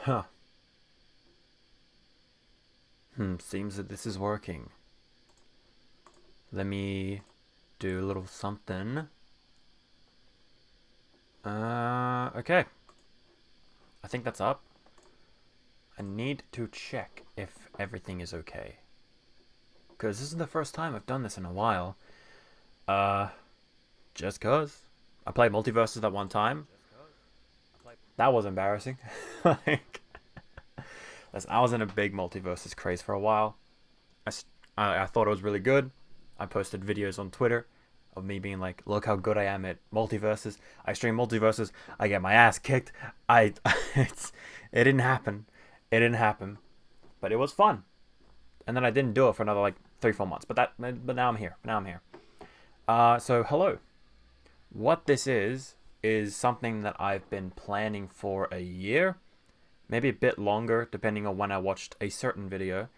Huh. Seems that this is working. Let me do a little something. Okay. I think that's up. I need to check if everything is okay. Because this is the first time I've done this in a while. Uh, just cause. I played Multiverses that one time. That was embarrassing. like, listen, I was in a big Multiverses craze for a while. I thought it was really good. I posted videos on Twitter of me being like, look how good I am at Multiverses. I stream Multiverses. I get my ass kicked. It didn't happen. It didn't happen. But it was fun. And then I didn't do it for another like 3-4 months. But now I'm here. So hello. What this is something that I've been planning for a year, maybe a bit longer, depending on when I watched a certain video.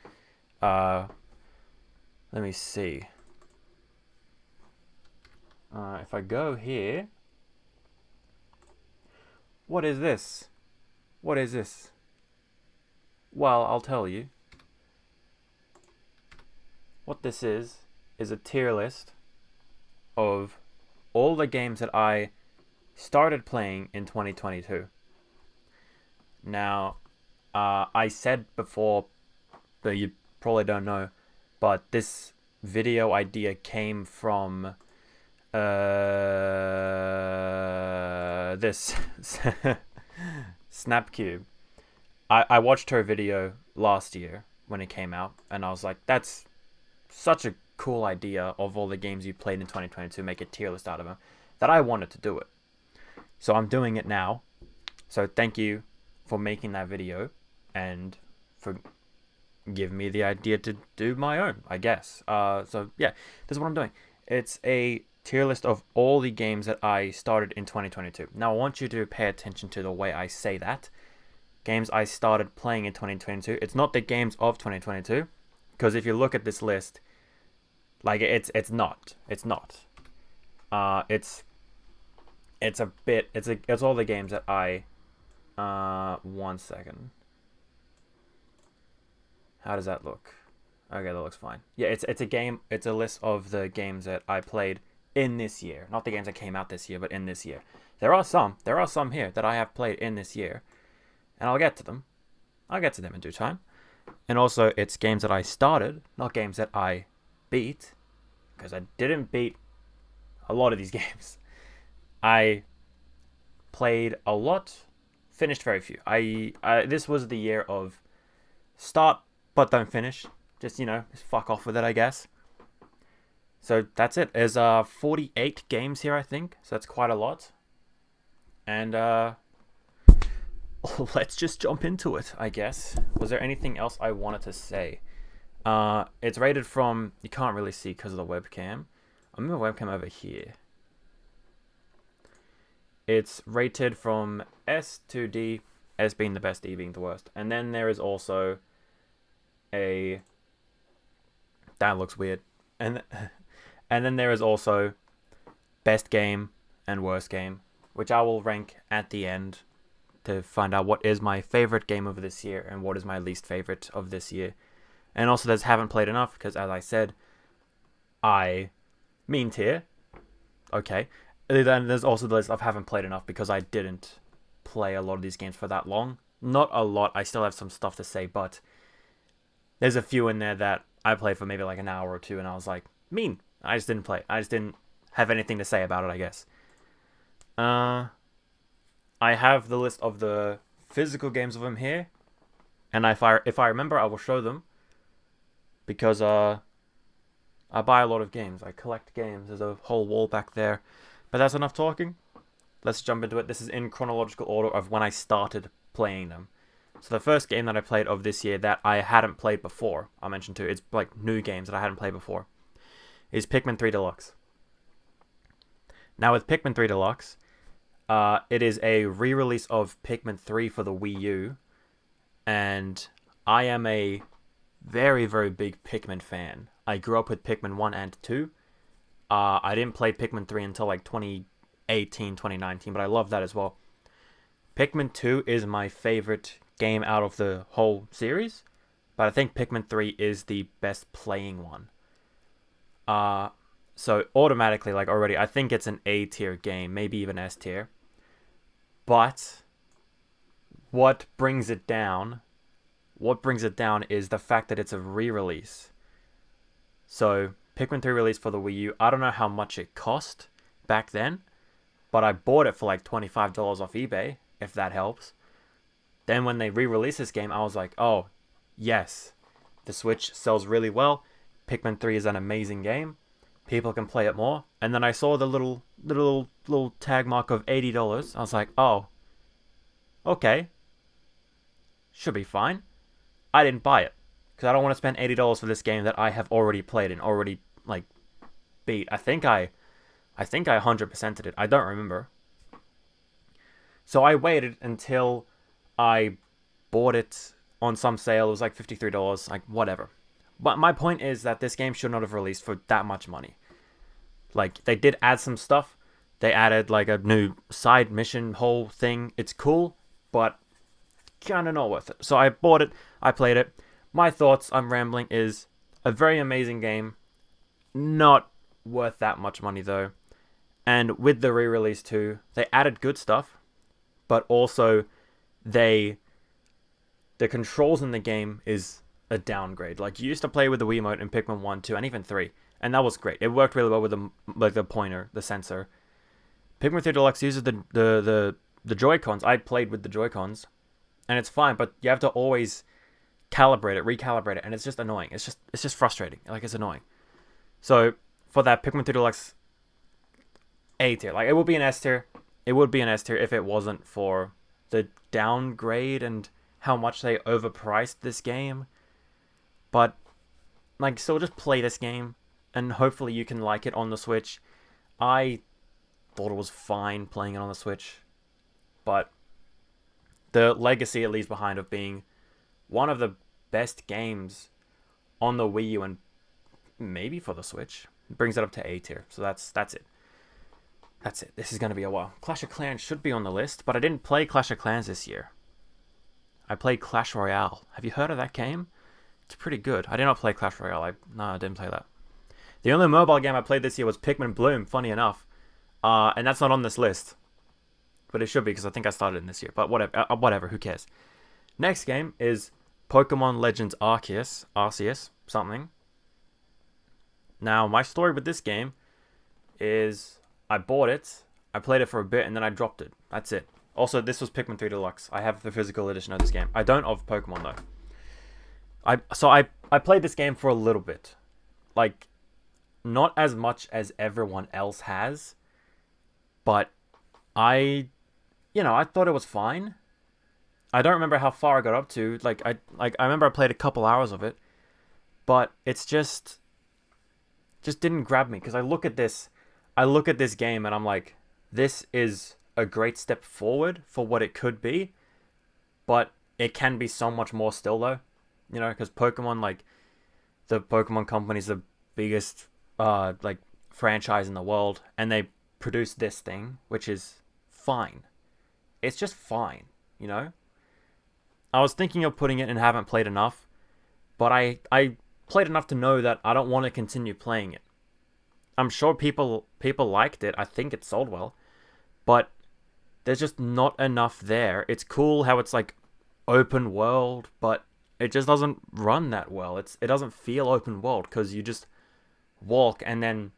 Let me see. If I go here, what is this? What is this? Well, I'll tell you. What this is a tier list of all the games that I started playing in 2022. Now, I said before, but you probably don't know, but this video idea came from this Snapcube. I watched her video last year when it came out, and I was like, that's such a cool idea of all the games you played in 2022, make a tier list out of them, that I wanted to do it. So I'm doing it now. So thank you for making that video and for giving me the idea to do my own, I guess. So yeah, this is what I'm doing. It's a tier list of all the games that I started in 2022. Now I want you to pay attention to the way I say that. Games I started playing in 2022. It's not the games of 2022, because if you look at this list, like it's not. It's all the games that I 1 second. How does that look? Okay, that looks fine. Yeah, it's a list of the games that I played in this year. Not the games that came out this year, but in this year. There are some here that I have played in this year. And I'll get to them. I'll get to them in due time. And also, it's games that I started, not games that I beat, because I didn't beat a lot of these games. I played a lot, finished very few. This was the year of start but don't finish. Just just fuck off with it, I guess. So that's it. There's 48 games here, I think. So that's quite a lot. And let's just jump into it, I guess. Was there anything else I wanted to say? It's rated from, you can't really see because of the webcam. I'm moving the webcam over here. It's rated from S to D, S being the best, D being the worst. And then there is also that looks weird. And then there is also best game and worst game, which I will rank at the end to find out what is my favorite game of this year and what is my least favorite of this year. And also there's haven't played enough, because as I said, I mean tier. Okay. Then there's also the list of haven't played enough, because I didn't play a lot of these games for that long. Not a lot. I still have some stuff to say, but there's a few in there that I played for maybe like an hour or two, and I was like, mean. I just didn't play. I just didn't have anything to say about it, I guess. I have the list of the physical games of them here, and if I remember, I will show them, because I buy a lot of games. I collect games. There's a whole wall back there. But that's enough talking. Let's jump into it. This is in chronological order of when I started playing them. So the first game that I played of this year that I hadn't played before, I mentioned too, it's like new games that I hadn't played before, is Pikmin 3 Deluxe. Now with Pikmin 3 Deluxe, it is a re-release of Pikmin 3 for the Wii U, and I am a very, very big Pikmin fan. I grew up with Pikmin 1 and 2. I didn't play Pikmin 3 until like 2018, 2019, but I love that as well. Pikmin 2 is my favorite game out of the whole series, but I think Pikmin 3 is the best playing one. So automatically, like already, I think it's an A tier game, maybe even S tier. But what brings it down? What brings it down is the fact that it's a re-release. So Pikmin 3 released for the Wii U. I don't know how much it cost back then, but I bought it for like $25 off eBay, if that helps. Then when they re-released this game, I was like, oh, yes, the Switch sells really well. Pikmin 3 is an amazing game. People can play it more. And then I saw the little tag mark of $80. I was like, oh, okay, should be fine. I didn't buy it because I don't want to spend $80 for this game that I have already played and already like beat. I think I 100%ed it. I don't remember. So I waited until I bought it on some sale. It was like $53, like whatever. But my point is that this game should not have released for that much money. Like, they did add some stuff. They added like a new side mission whole thing. It's cool, but kind of not worth it. So I bought it. I played it. My thoughts, I'm rambling, is a very amazing game. Not worth that much money though. And with the re-release too, they added good stuff, but also the controls in the game is a downgrade. Like, you used to play with the Wiimote in Pikmin 1, 2, and even 3, and that was great. It worked really well with the pointer, the sensor. Pikmin 3 Deluxe uses the Joy-Cons. I played with the Joy-Cons, and it's fine, but you have to always recalibrate it, and it's just annoying. It's just frustrating. Like, it's annoying. So for that, Pikmin 3 Deluxe A tier. Like, it would be an S tier. It would be an S tier if it wasn't for the downgrade and how much they overpriced this game. But like, still just play this game and hopefully you can like it on the Switch. I thought it was fine playing it on the Switch, but the legacy it leaves behind of being one of the best games on the Wii U and maybe for the Switch brings it up to A tier. So that's it. That's it. This is going to be a while. Clash of Clans should be on the list, but I didn't play Clash of Clans this year. I played Clash Royale. Have you heard of that game? It's pretty good. I did not play Clash Royale. I didn't play that. The only mobile game I played this year was Pikmin Bloom, funny enough. And that's not on this list. But it should be because I think I started in this year. But whatever, who cares? Next game is Pokemon Legends Arceus, something. Now, my story with this game is I bought it, I played it for a bit, and then I dropped it. That's it. Also, this was Pikmin 3 Deluxe. I have the physical edition of this game. I don't of Pokemon, though. I played this game for a little bit. Like, not as much as everyone else has, but I thought it was fine. I don't remember how far I got up to. I remember I played a couple hours of it, but it's just didn't grab me because I look at this game and I'm like, this is a great step forward for what it could be, but it can be so much more still though, because Pokemon, like, the Pokemon Company's the biggest franchise in the world, and they produce this thing, which is fine. It's just fine, I was thinking of putting it and haven't played enough, but I played enough to know that I don't want to continue playing it. I'm sure people liked it. I think it sold well, but there's just not enough there. It's cool how it's like open world, but it just doesn't run that well. It doesn't feel open world because you just walk and then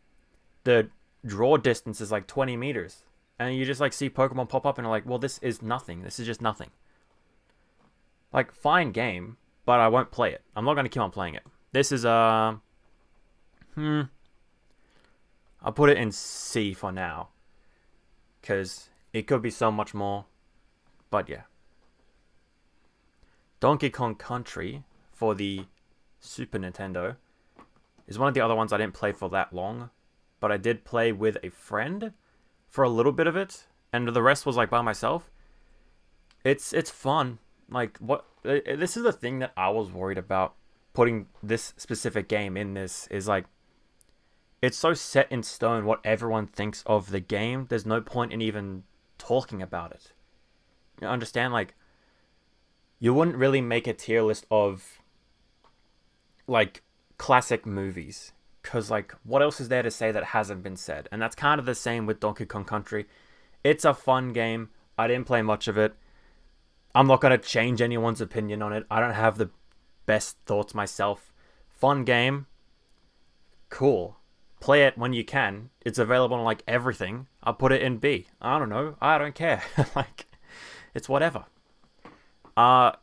the draw distance is like 20 meters and you just like see Pokemon pop up and you're like, well, this is nothing. This is just nothing. Like, fine game, but I won't play it. I'm not going to keep on playing it. This is I'll put it in C for now, because it could be so much more, but yeah. Donkey Kong Country for the Super Nintendo is one of the other ones I didn't play for that long, but I did play with a friend for a little bit of it, and the rest was like by myself. It's fun. Like, this is the thing that I was worried about putting this specific game in this, is like, it's so set in stone what everyone thinks of the game. There's no point in even talking about it. You understand? Like, you wouldn't really make a tier list of like classic movies, because like what else is there to say that hasn't been said? And that's kind of the same with Donkey Kong Country. It's a fun game. I didn't play much of it. I'm not going to change anyone's opinion on it. I don't have the best thoughts myself. Fun game. Cool. Play it when you can. It's available on like everything. I'll put it in B. I don't know. I don't care. Like, it's whatever.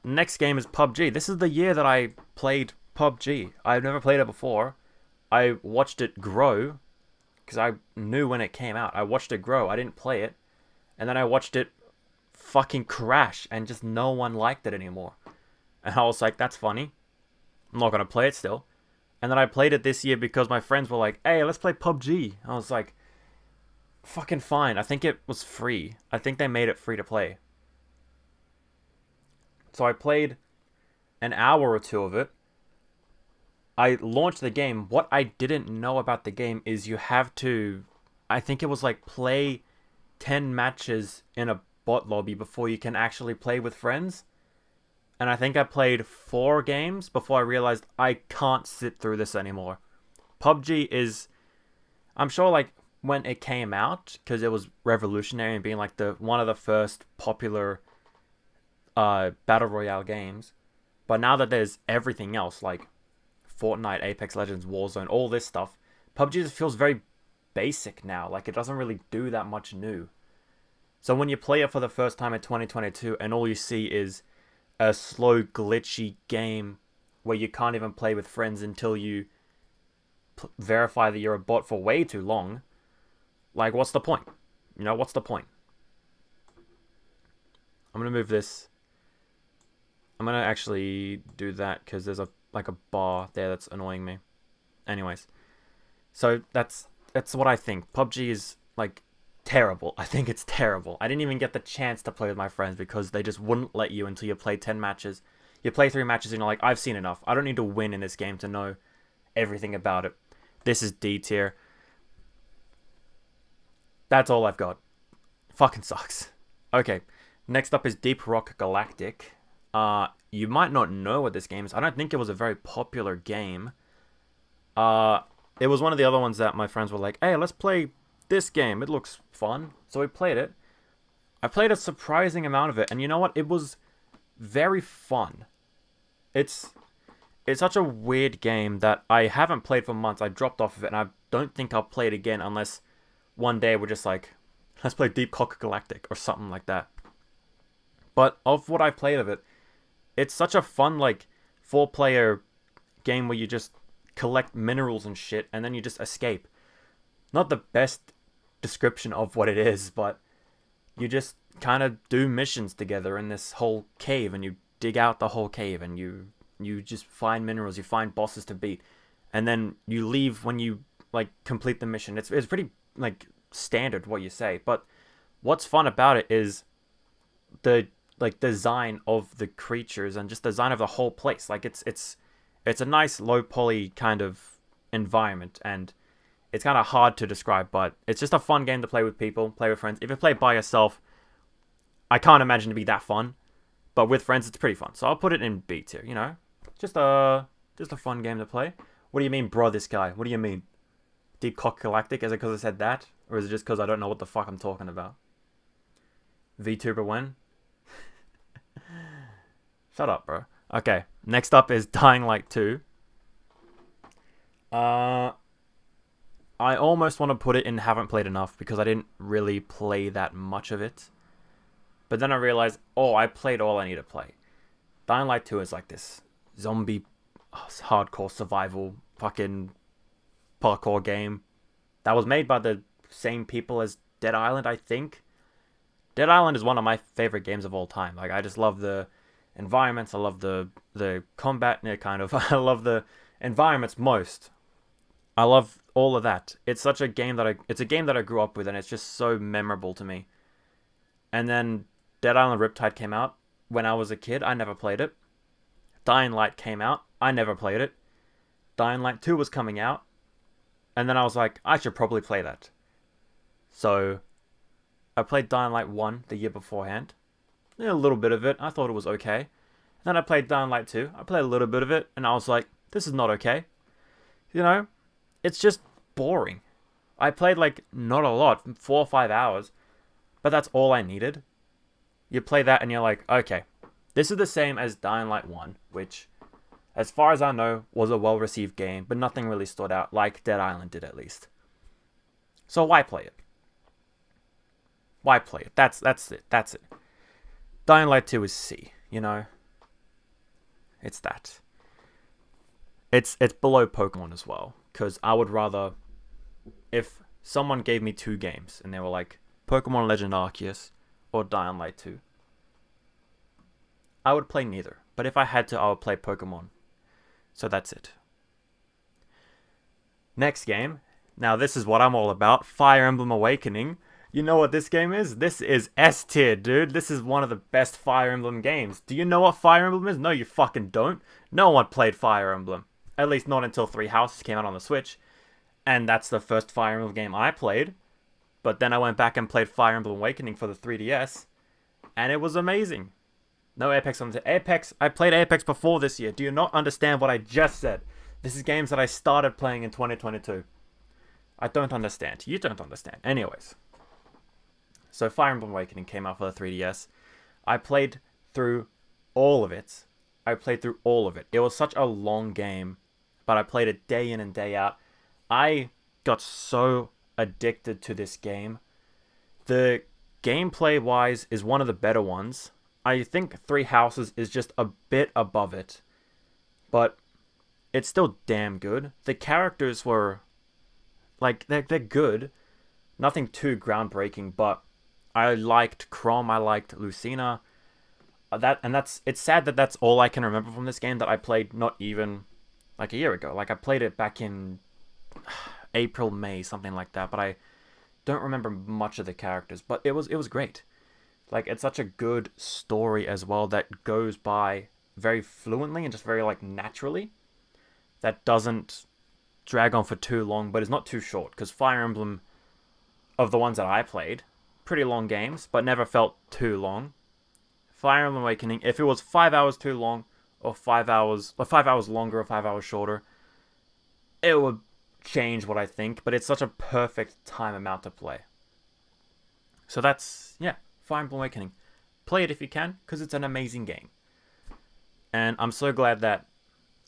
Next game is PUBG. This is the year that I played PUBG. I've never played it before. I watched it grow because I knew when it came out. I watched it grow. I didn't play it. And then I watched it fucking crash and just no one liked it anymore. And I was like, that's funny. I'm not going to play it still. And then I played it this year because my friends were like, hey, let's play PUBG. I was like, fucking fine. I think it was free. I think they made it free to play. So I played an hour or two of it. I launched the game. What I didn't know about the game is you have to, I think it was like play 10 matches in a bot lobby before you can actually play with friends. And I think I played 4 games before I realized I can't sit through this anymore. PUBG is, I'm sure like when it came out, because it was revolutionary and being like the one of the first popular battle royale games. But now that there's everything else like Fortnite, Apex Legends, Warzone, all this stuff, PUBG just feels very basic now. Like it doesn't really do that much new. So when you play it for the first time in 2022 and all you see is a slow, glitchy game where you can't even play with friends until you verify that you're a bot for way too long, like what's the point? You know, what's the point? I'm going to move this. I'm going to actually do that because there's a bar there that's annoying me. Anyways, so that's what I think. PUBG is like terrible. I think it's terrible. I didn't even get the chance to play with my friends because they just wouldn't let you until you play 10 matches. You play 3 matches and you're like, I've seen enough. I don't need to win in this game to know everything about it. This is D tier. That's all I've got. Fucking sucks. Okay, next up is Deep Rock Galactic. You might not know what this game is. I don't think it was a very popular game. It was one of the other ones that my friends were like, hey, let's play this game. It looks fun. So we played it. I played a surprising amount of it. And you know what? It was very fun. It's such a weird game that I haven't played for months. I dropped off of it. And I don't think I'll play it again unless one day we're just like, let's play Deep Rock Galactic or something like that. But of what I played of it, it's such a fun, like, 4-player game where you just collect minerals and shit, and then you just escape. Not the best description of what it is, but you just kind of do missions together in this whole cave, and you dig out the whole cave, and you just find minerals, you find bosses to beat, and then you leave when you, like, complete the mission. It's pretty, like, standard what you say, but what's fun about it is the like design of the creatures and just design of the whole place. Like it's a nice low poly kind of environment, and it's kind of hard to describe, but it's just a fun game to play with people, play with friends. If you play by yourself, I can't imagine it to be that fun, but with friends it's pretty fun. So I'll put it in B tier, you know? Just a fun game to play. What do you mean, bro, this guy? What do you mean? Deep Cock Galactic? Is it because I said that? Or is it just because I don't know what the fuck I'm talking about? VTuber when? Shut up, bro. Okay, next up is Dying Light 2. I almost want to put it in haven't played enough because I didn't really play that much of it. But then I realized, oh, I played all I need to play. Dying Light 2 is like this zombie hardcore survival fucking parkour game that was made by the same people as Dead Island, I think. Dead Island is one of my favorite games of all time. Like, I just love the environments. I love the combat, kind of. I love the environments most. I love all of that. It's such a game that it's a game that I grew up with, and it's just so memorable to me. And then Dead Island Riptide came out when I was a kid. I never played it. Dying Light came out. I never played it. Dying Light 2 was coming out. And then I was like, I should probably play that. So I played Dying Light 1 the year beforehand. A little bit of it. I thought it was okay. Then I played Dying Light 2. I played a little bit of it, and I was like, this is not okay. You know, it's just boring. I played like not a lot, 4 or 5 hours, but that's all I needed. You play that and you're like, okay, this is the same as Dying Light 1, which, as far as I know, was a well-received game, but nothing really stood out like Dead Island did at least. So why play it? Why play it? That's it. That's it. Dying Light 2 is C, you know? It's that. It's below Pokemon as well, because I would rather, if someone gave me 2 games and they were like Pokemon Legend Arceus or Dying Light 2, I would play neither. But if I had to, I would play Pokemon. So that's it. Next game. Now this is what I'm all about. Fire Emblem Awakening. You know what this game is? This is S tier, dude. This is one of the best Fire Emblem games. Do you know what Fire Emblem is? No, you fucking don't. No one played Fire Emblem. At least not until Three Houses came out on the Switch. And that's the first Fire Emblem game I played. But then I went back and played Fire Emblem Awakening for the 3DS. And it was amazing. No Apex on the Apex. I played Apex before this year. Do you not understand what I just said? This is games that I started playing in 2022. I don't understand. You don't understand. Anyways. So Fire Emblem Awakening came out for the 3DS. I played through all of it. It was such a long game, but I played it day in and day out. I got so addicted to this game. The gameplay-wise is one of the better ones. I think Three Houses is just a bit above it, but it's still damn good. The characters were, like, they're good. Nothing too groundbreaking, but I liked Chrom, I liked Lucina. It's sad that that's all I can remember from this game that I played not even like a year ago. Like I played it back in April, May, something like that, but I don't remember much of the characters, but it was great. Like it's such a good story as well that goes by very fluently and just very like naturally. That doesn't drag on for too long, but is not too short, because Fire Emblem, of the ones that I played, pretty long games, but never felt too long. Fire Emblem Awakening, if it was 5 hours too long, or 5 hours longer, or 5 hours shorter, it would change what I think, but it's such a perfect time amount to play. So that's, yeah, Fire Emblem Awakening. Play it if you can, because it's an amazing game. And I'm so glad that,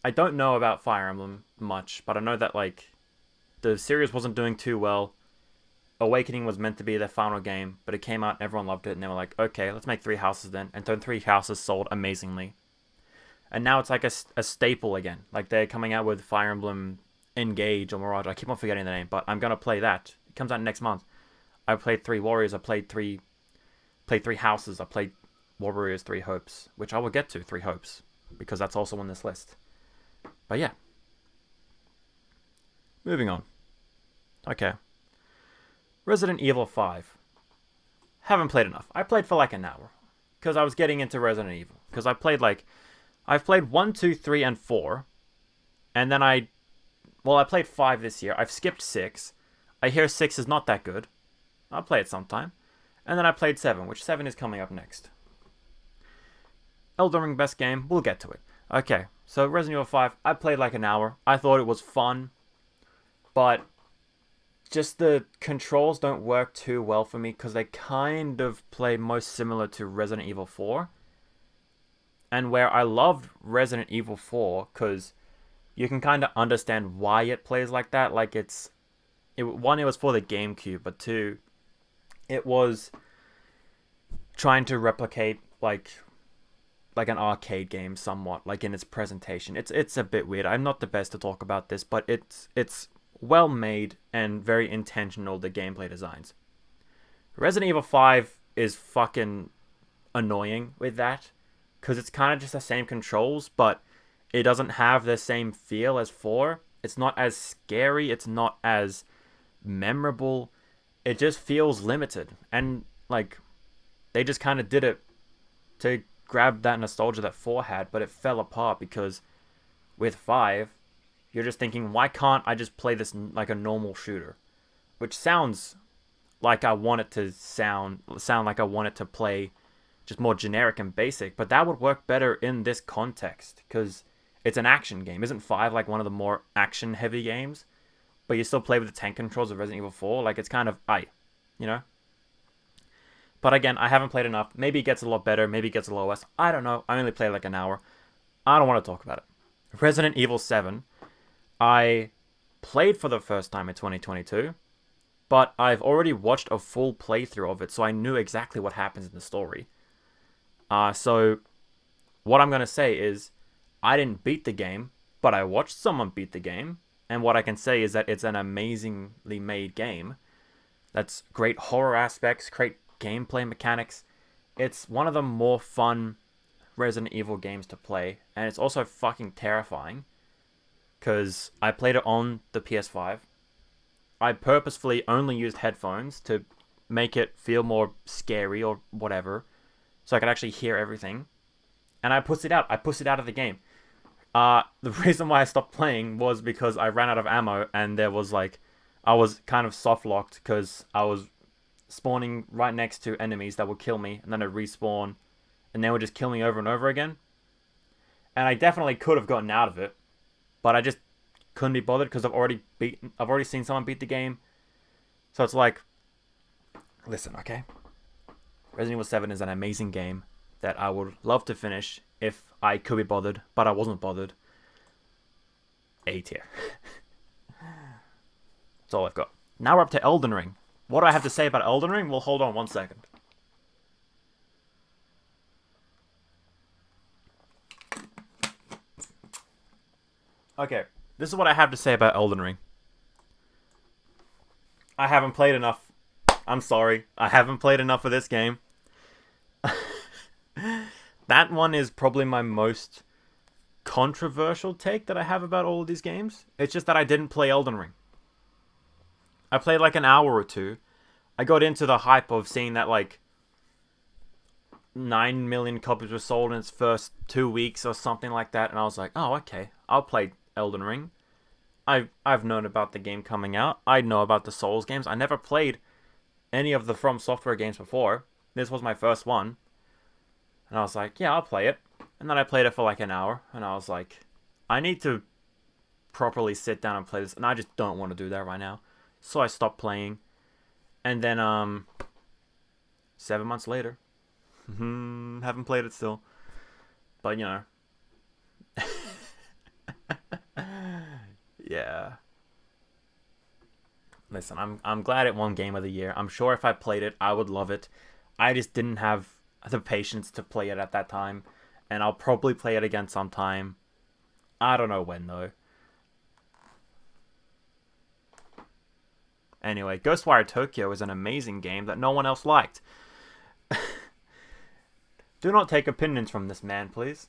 I don't know about Fire Emblem much, but I know that, like, the series wasn't doing too well. Awakening was meant to be their final game, but it came out and everyone loved it, and they were like, okay, let's make Three Houses then. And then Three Houses sold amazingly. And now it's like a staple again. Like they're coming out with Fire Emblem Engage or Mirage. I keep on forgetting the name, but I'm going to play that. It comes out next month. I played Three Warriors, I played Three Houses, I played Warriors Three Hopes, which I will get to, Three Hopes, because that's also on this list. But yeah. Moving on. Okay. Resident Evil 5. Haven't played enough. I played for like an hour. Because I was getting into Resident Evil. Because I've played 1, 2, 3, and 4. And then I played 5 this year. I've skipped 6. I hear 6 is not that good. I'll play it sometime. And then I played 7, which 7 is coming up next. Elden Ring best game. We'll get to it. Okay, so Resident Evil 5. I played like an hour. I thought it was fun. But just the controls don't work too well for me because they kind of play most similar to Resident Evil 4. And where I loved Resident Evil 4 because you can kind of understand why it plays like that. Like one, it was for the GameCube, but 2, it was trying to replicate like an arcade game somewhat, like in its presentation. It's a bit weird. I'm not the best to talk about this, but it's well made and very intentional, the gameplay designs. Resident Evil 5 is fucking annoying with that, because it's kind of just the same controls, but it doesn't have the same feel as 4. It's not as scary, it's not as memorable. It just feels limited, and like they just kind of did it to grab that nostalgia that 4 had, but it fell apart because with 5, you're just thinking, why can't I just play this like a normal shooter? Which sounds like I want it to sound like I want it to play just more generic and basic, but that would work better in this context because it's an action game. Isn't 5 like one of the more action heavy games? But you still play with the tank controls of Resident Evil 4. Like, it's kind of, you know? But again, I haven't played enough. Maybe it gets a lot better. Maybe it gets a lot worse. I don't know. I only played like an hour. I don't want to talk about it. Resident Evil 7, I played for the first time in 2022, but I've already watched a full playthrough of it, so I knew exactly what happens in the story. So what I'm going to say is I didn't beat the game, but I watched someone beat the game, and what I can say is that it's an amazingly made game. That's great horror aspects, great gameplay mechanics. It's one of the more fun Resident Evil games to play, and it's also fucking terrifying because I played it on the PS5. I purposefully only used headphones to make it feel more scary or whatever, so I could actually hear everything. And I pushed it out. I pushed it out of the game. The reason why I stopped playing was because I ran out of ammo, and there was like, I was kind of soft locked because I was spawning right next to enemies that would kill me, and then I'd respawn, and they would just kill me over and over again. And I definitely could have gotten out of it, but I just couldn't be bothered because I've already seen someone beat the game. So it's like, listen, okay? Resident Evil 7 is an amazing game that I would love to finish if I could be bothered, but I wasn't bothered. A tier. That's all I've got. Now we're up to Elden Ring. What do I have to say about Elden Ring? Well, hold on 1 second. Okay, this is what I have to say about Elden Ring. I haven't played enough. I'm sorry. I haven't played enough of this game. That one is probably my most controversial take that I have about all of these games. It's just that I didn't play Elden Ring. I played like an hour or two. I got into the hype of seeing that like 9 million copies were sold in its first 2 weeks or something like that, and I was like, oh, okay, I'll play Elden Ring. I've known about the game coming out. I know about the Souls games. I never played any of the From Software games before. This was my first one. And I was like, yeah, I'll play it. And then I played it for like an hour, and I was like, I need to properly sit down and play this, and I just don't want to do that right now. So I stopped playing. And then 7 months later, haven't played it still. But you know. Yeah. Listen, I'm glad it won Game of the Year. I'm sure if I played it, I would love it. I just didn't have the patience to play it at that time, and I'll probably play it again sometime. I don't know when though. Anyway, Ghostwire Tokyo is an amazing game that no one else liked. Do not take opinions from this man, please.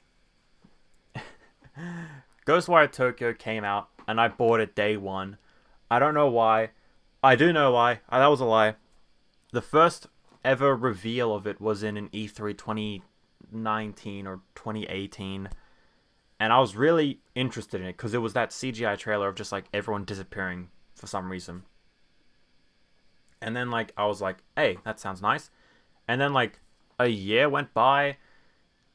Ghostwire Tokyo came out, and I bought it day one. I don't know why. I do know why. That was a lie. The first ever reveal of it was in an E3 2019 or 2018. And I was really interested in it because it was that CGI trailer of just like everyone disappearing for some reason. And then like I was like, hey, that sounds nice. And then like a year went by,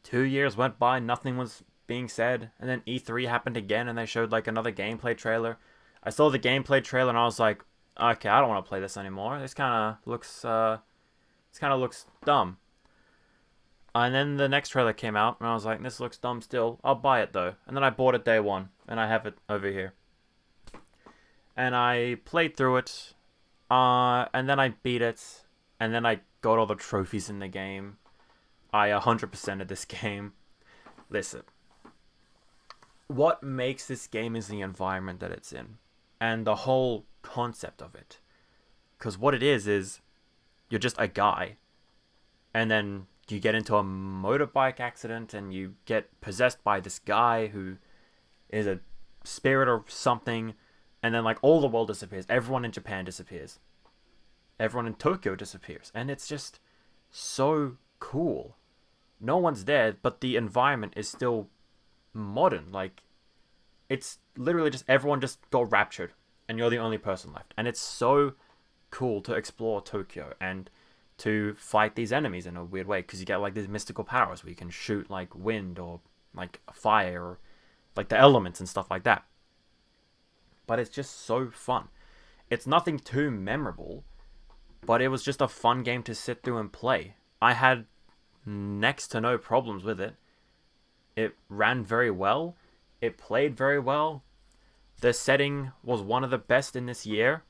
2 years went by, nothing was being said. And then E3 happened again, and they showed like another gameplay trailer. I saw the gameplay trailer and I was like, okay, I don't want to play this anymore. This kind of looks dumb. And then the next trailer came out, and I was like, this looks dumb still. I'll buy it though. And then I bought it day one, and I have it over here. And I played through it, and then I beat it, and then I got all the trophies in the game. I 100%ed this game. Listen, what makes this game is the environment that it's in, and the whole concept of it. Because what it is you're just a guy, and then you get into a motorbike accident, and you get possessed by this guy who is a spirit or something, and then like all the world disappears. Everyone in Japan disappears. Everyone in Tokyo disappears, and it's just so cool. No one's dead, but the environment is still modern. Like, it's literally just everyone just got raptured, and you're the only person left. And it's so cool to explore Tokyo and to fight these enemies in a weird way, because you get like these mystical powers where you can shoot like wind or like fire or like the elements and stuff like that. But it's just so fun. It's nothing too memorable, but it was just a fun game to sit through and play. I had next to no problems with it. It ran very well. It played very well. The setting was one of the best in this year.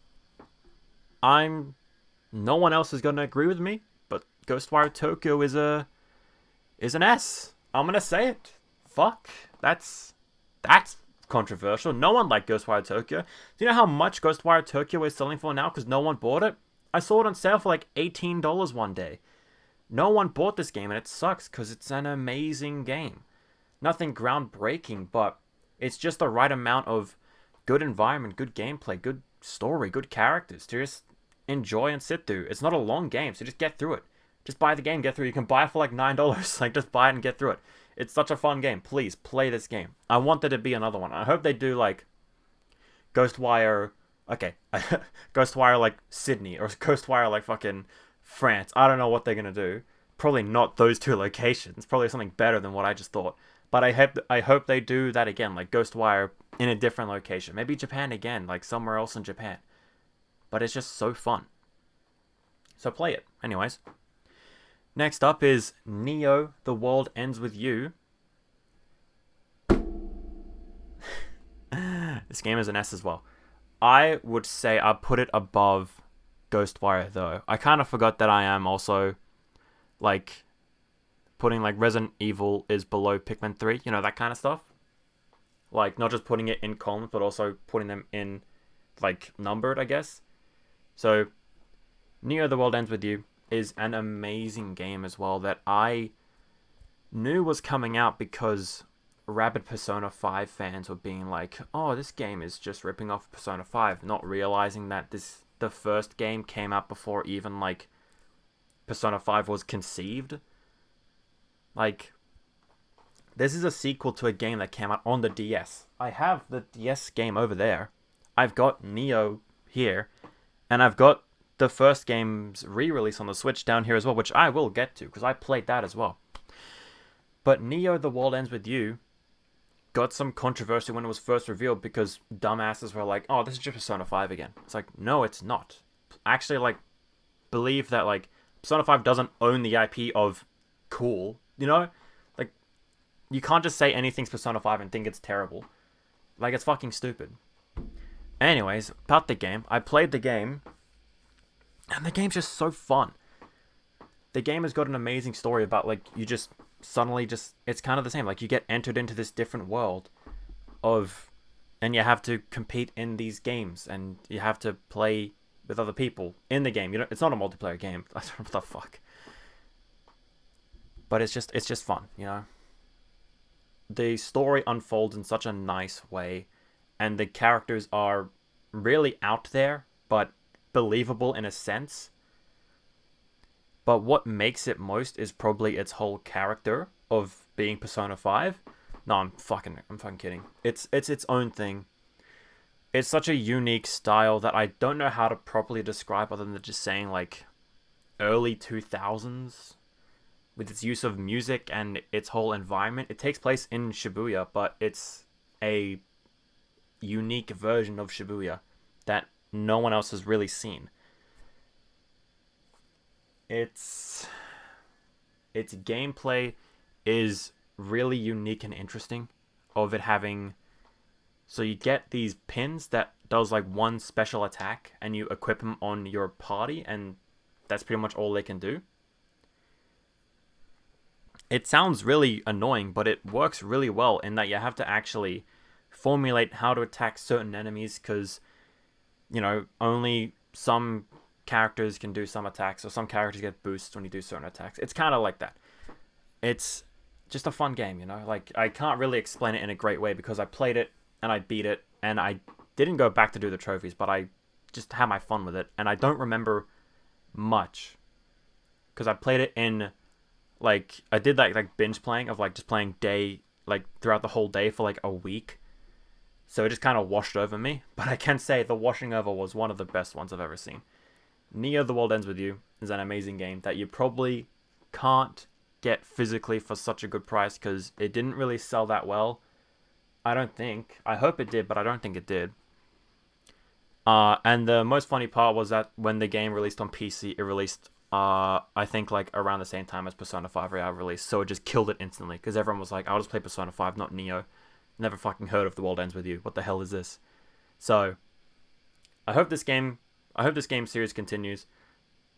No one else is going to agree with me, but Ghostwire Tokyo is an S. I'm going to say it. Fuck. That's controversial. No one liked Ghostwire Tokyo. Do you know how much Ghostwire Tokyo is selling for now because no one bought it? I saw it on sale for like $18 one day. No one bought this game, and it sucks because it's an amazing game. Nothing groundbreaking, but it's just the right amount of good environment, good gameplay, good story, good characters to just enjoy and sit through. It's not a long game, so just get through it. Just buy the game, get through it. You can buy it for like $9. Like, just buy it and get through it. It's such a fun game. Please, play this game. I want there to be another one. I hope they do, like, Ghostwire... Okay. Ghostwire, like, Sydney. Or Ghostwire, like, fucking France. I don't know what they're gonna do. Probably not those two locations. Probably something better than what I just thought. But I hope they do that again. Like, Ghostwire in a different location. Maybe Japan again. Like, somewhere else in Japan. But it's just so fun. So play it. Anyways. Next up is Neo, The World Ends With You. This game is an S as well. I would say I'd put it above Ghostwire, though. I kind of forgot that I am also, like, putting, like, Resident Evil is below Pikmin 3. You know, that kind of stuff. Like, not just putting it in columns, but also putting them in, like, numbered, I guess. So, Neo, The World Ends With You is an amazing game as well that I knew was coming out because rabid Persona 5 fans were being like, oh, this game is just ripping off Persona 5, not realizing that the first game came out before even, like, Persona 5 was conceived. Like, this is a sequel to a game that came out on the DS. I have the DS game over there. I've got Neo here, and I've got the first game's re-release on the Switch down here as well, which I will get to, because I played that as well. But Neo, The World Ends With You got some controversy when it was first revealed, because dumbasses were like, oh, this is just Persona 5 again. It's like, no, it's not. Actually, like, believe that, like, Persona 5 doesn't own the IP of cool, you know? Like, you can't just say anything's Persona 5 and think it's terrible. Like, it's fucking stupid. Anyways, about the game. I played the game, and the game's just so fun. The game has got an amazing story about, like, you just suddenly just... It's kind of the same. Like, you get entered into this different world of... And you have to compete in these games, and you have to play with other people in the game. You know, it's not a multiplayer game. I don't know what the fuck. But it's just fun, you know? The story unfolds in such a nice way, and the characters are really out there, but believable in a sense. But what makes it most is probably its whole character of being Persona 5. No, I'm fucking kidding. It's its own thing. It's such a unique style that I don't know how to properly describe other than just saying, like, early 2000s with its use of music and its whole environment. It takes place in Shibuya, but it's a unique version of Shibuya that no one else has really seen. Its gameplay is really unique and interesting, of it having... So you get these pins that does, like, one special attack, and you equip them on your party, and that's pretty much all they can do. It sounds really annoying, but it works really well in that you have to actually formulate how to attack certain enemies, because, you know, only some characters can do some attacks, or some characters get boosts when you do certain attacks. It's kind of like that. It's just a fun game, you know? Like, I can't really explain it in a great way, because I played it, and I beat it, and I didn't go back to do the trophies, but I just had my fun with it, and I don't remember much, because I played it in... Like, I did that, like, binge playing of, like, just playing day, like, throughout the whole day for, like, a week. So it just kind of washed over me. But I can say the washing over was one of the best ones I've ever seen. Neo: The World Ends With You is an amazing game that you probably can't get physically for such a good price because it didn't really sell that well. I don't think. I hope it did, but I don't think it did. And the most funny part was that when the game released on PC, it released, I think, like around the same time as Persona 5 Royal released. So it just killed it instantly because everyone was like, I'll just play Persona 5, not Neo. Never fucking heard of The World Ends With You. What the hell is this? So I hope this game series continues.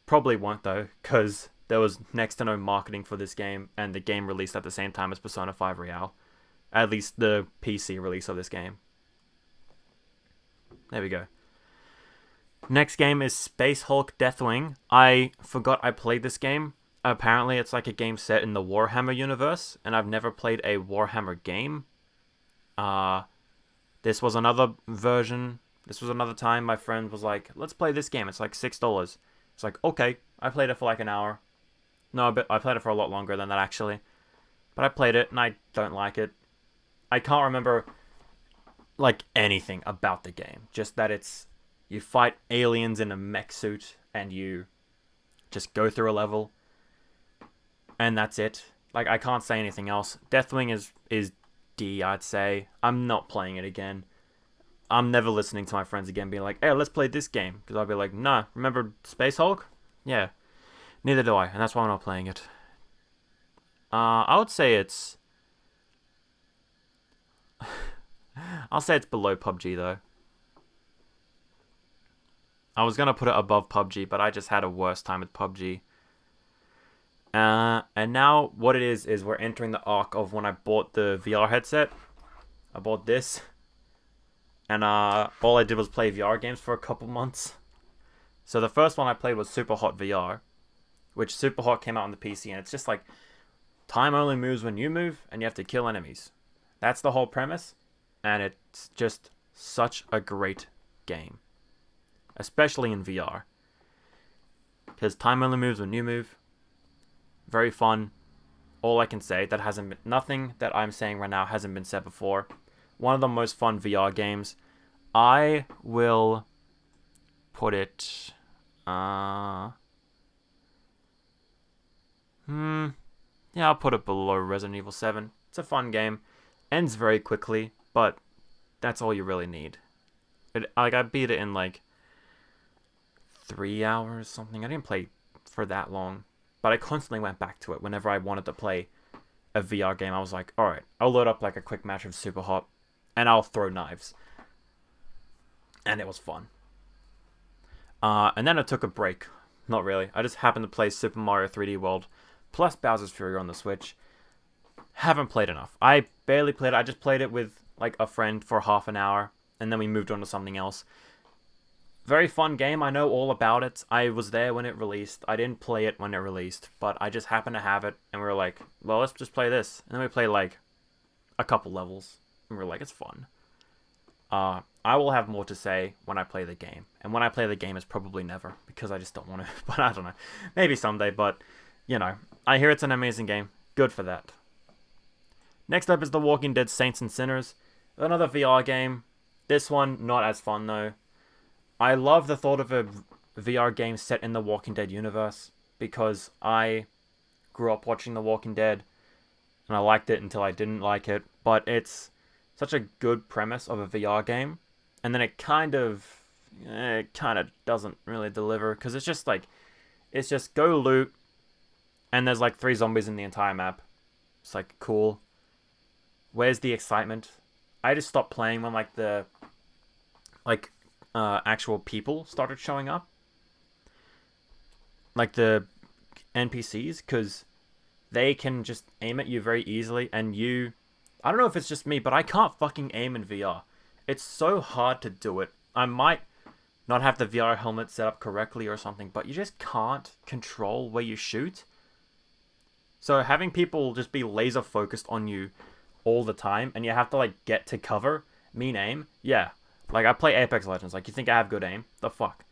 Probably won't though, because there was next to no marketing for this game, and the game released at the same time as Persona 5 Royal. At least the PC release of this game. There we go. Next game is Space Hulk Deathwing. I forgot I played this game. Apparently it's like a game set in the Warhammer universe, and I've never played a Warhammer game. This was another version. This was another time my friend was like, let's play this game. It's like $6. It's like, okay. I played it for like an hour. No, but I played it for a lot longer than that actually. But I played it and I don't like it. I can't remember like anything about the game. Just that it's you fight aliens in a mech suit and you just go through a level. And that's it. Like I can't say anything else. Deathwing is D, I'd say. I'm not playing it again. I'm never listening to my friends again being like, hey, let's play this game. Because I'll be like, nah, remember Space Hulk? Yeah. Neither do I, and that's why I'm not playing it. I would say it's... I'll say it's below PUBG, though. I was going to put it above PUBG, but I just had a worse time with PUBG. And now what it is we're entering the arc of when I bought the VR headset. I bought this. And all I did was play VR games for a couple months. So the first one I played was Super Hot VR, which Super Hot came out on the PC, and it's just like time only moves when you move, and you have to kill enemies. That's the whole premise, and it's just such a great game, especially in VR. Because time only moves when you move. Very fun. All I can say that hasn't been nothing that I'm saying right now hasn't been said before. One of the most fun VR games. I will put it... Yeah, I'll put it below Resident Evil 7. It's a fun game. Ends very quickly, but that's all you really need. I beat it in like 3 hours, something. I didn't play for that long, but I constantly went back to it whenever I wanted to play a VR game. I was like, alright, I'll load up like a quick match of Super Hot, and I'll throw knives. And it was fun. And then I took a break. Not really. I just happened to play Super Mario 3D World plus Bowser's Fury on the Switch. Haven't played enough. I barely played it. I just played it with like a friend for half an hour, and then we moved on to something else. Very fun game. I know all about it. I was there when it released. I didn't play it when it released, but I just happened to have it, and we were like, well, let's just play this. And then we played like a couple levels, and we were like, it's fun. I will have more to say when I play the game. And when I play the game is probably never, because I just don't want to. But I don't know. Maybe someday, but, you know. I hear it's an amazing game. Good for that. Next up is The Walking Dead Saints and Sinners. Another VR game. This one, not as fun, though. I love the thought of a VR game set in the Walking Dead universe, because I grew up watching The Walking Dead, and I liked it until I didn't like it. But it's such a good premise of a VR game, and then it kind of doesn't really deliver, because it's just go loot, and there's like 3 zombies in the entire map. It's like, cool. Where's the excitement? I just stopped playing when like the actual people started showing up, like the NPCs, because they can just aim at you very easily, and I don't know if it's just me, but I can't fucking aim in VR. It's so hard to do it. I might not have the VR helmet set up correctly or something, but you just can't control where you shoot. So having people just be laser focused on you all the time, and you have to like get to cover, mean aim, yeah. Like I play Apex Legends, like you think I have good aim? The fuck?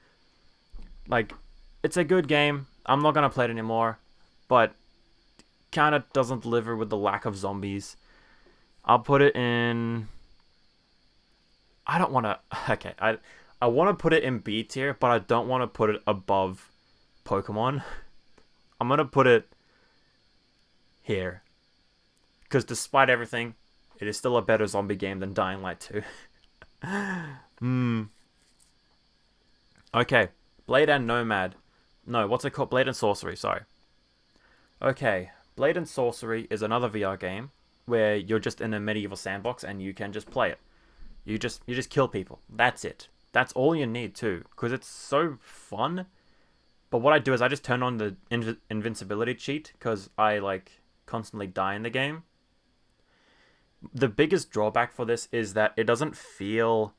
Like, it's a good game. I'm not gonna play it anymore, but kind of doesn't deliver with the lack of zombies. I'll put it in... I don't want to... Okay, I want to put it in B tier, but I don't want to put it above Pokemon. I'm going to put it here. Because despite everything, it is still a better zombie game than Dying Light 2. Okay. Blade and Nomad. No, what's it called? Blade and Sorcery, sorry. Okay. Blade and Sorcery is another VR game where you're just in a medieval sandbox and you can just play it. You just kill people. That's it. That's all you need too, because it's so fun. But what I do is I just turn on the invincibility cheat because I like constantly die in the game. The biggest drawback for this is that it doesn't feel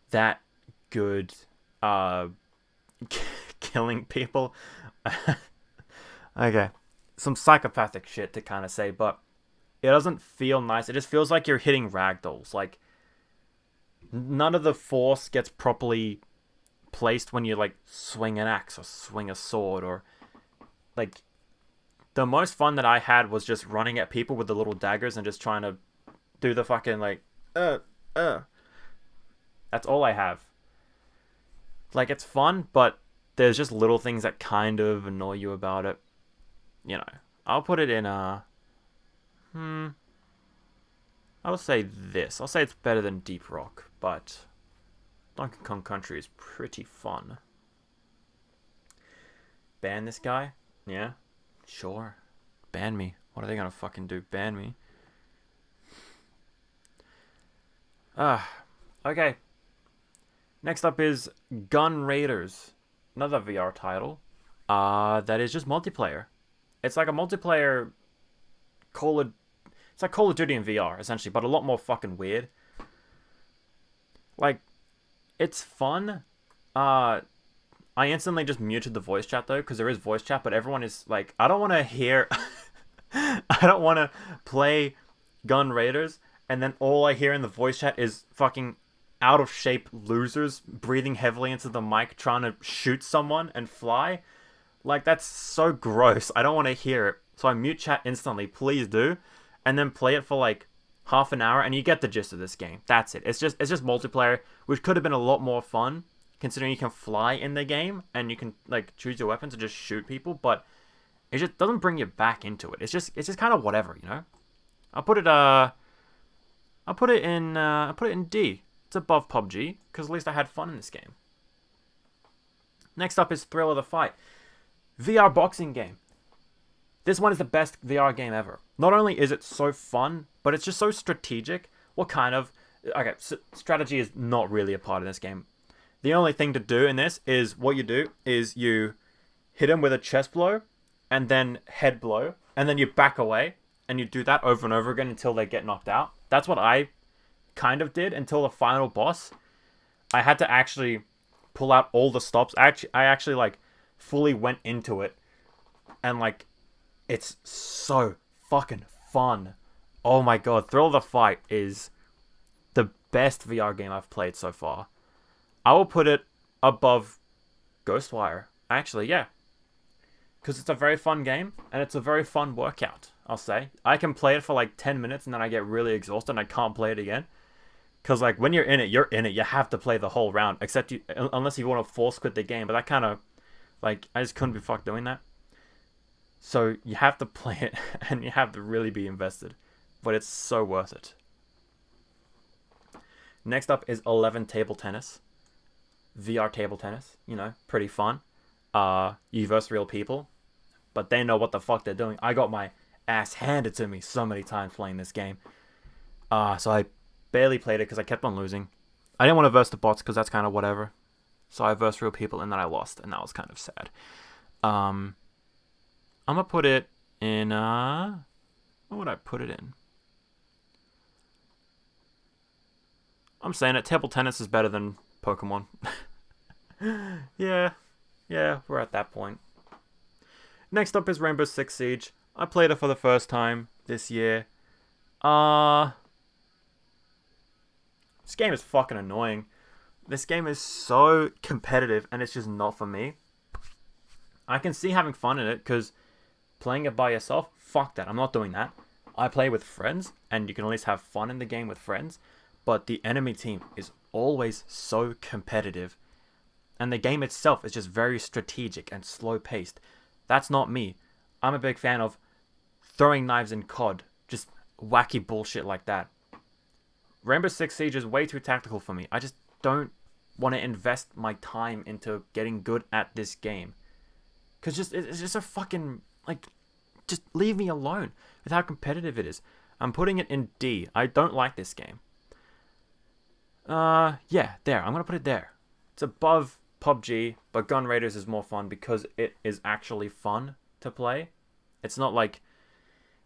that good killing people. Okay. Some psychopathic shit to kind of say, but it doesn't feel nice. It just feels like you're hitting ragdolls. Like, none of the force gets properly placed when you, like, swing an axe or swing a sword or, like, the most fun that I had was just running at people with the little daggers and just trying to do the fucking, like, That's all I have. Like, it's fun, but there's just little things that kind of annoy you about it. You know, I'll put it in I'll say this. I'll say it's better than Deep Rock, but Donkey Kong Country is pretty fun. Ban this guy? Yeah, sure. Ban me. What are they gonna fucking do? Ban me? Okay. Next up is Gun Raiders, another VR title. That is just multiplayer. It's like a multiplayer it's like Call of Duty in VR, essentially, but a lot more fucking weird. Like, it's fun. I instantly just muted the voice chat, though, because there is voice chat, but everyone is, like, I don't want to hear... I don't want to play Gun Raiders, and then all I hear in the voice chat is fucking out-of-shape losers breathing heavily into the mic, trying to shoot someone and fly. Like, that's so gross. I don't want to hear it. So I mute chat instantly. Please do. And then play it for like half an hour and you get the gist of this game. That's it. It's just multiplayer, which could have been a lot more fun considering you can fly in the game and you can like choose your weapons and just shoot people, but it just doesn't bring you back into it. It's just kind of whatever, you know? I'll put it in D. It's above PUBG because at least I had fun in this game. Next up is Thrill of the Fight. VR boxing game. This one is the best VR game ever. Not only is it so fun, but it's just so strategic. What kind of... Okay, strategy is not really a part of this game. The only thing to do in this is what you do is you hit him with a chest blow and then head blow, and then you back away, and you do that over and over again until they get knocked out. That's what I kind of did until the final boss. I had to actually pull out all the stops. I actually like fully went into it, and like it's so fucking fun. Oh my god, Thrill of the Fight is the best VR game I've played so far. I will put it above Ghostwire. Actually, yeah. Because it's a very fun game, and it's a very fun workout, I'll say. I can play it for like 10 minutes, and then I get really exhausted, and I can't play it again. Because like when you're in it, you're in it. You have to play the whole round, unless you want to force quit the game. But that kind of, like, I just couldn't be fucked doing that. So you have to play it, and you have to really be invested. But it's so worth it. Next up is 11 Table Tennis. VR table tennis, you know, pretty fun. You verse real people, but they know what the fuck they're doing. I got my ass handed to me so many times playing this game. So I barely played it because I kept on losing. I didn't want to verse the bots because that's kind of whatever. So I versed real people and then I lost, and that was kind of sad. I'm gonna put it in. What would I put it in? I'm saying it. Table tennis is better than Pokemon. Yeah, we're at that point. Next up is Rainbow Six Siege. I played it for the first time this year. This game is fucking annoying. This game is so competitive and it's just not for me. I can see having fun in it because playing it by yourself, fuck that. I'm not doing that. I play with friends and you can at least have fun in the game with friends. but the enemy team is always so competitive, and the game itself is just very strategic and slow paced. That's not me. I'm a big fan of throwing knives in COD, just wacky bullshit like that. Rainbow Six Siege is way too tactical for me. I just don't want to invest my time into getting good at this game. Because it's just a fucking, like, just leave me alone with how competitive it is. I'm putting it in D. I don't like this game. Yeah, there. I'm going to put it there. It's above PUBG, but Gun Raiders is more fun because it is actually fun to play. It's not like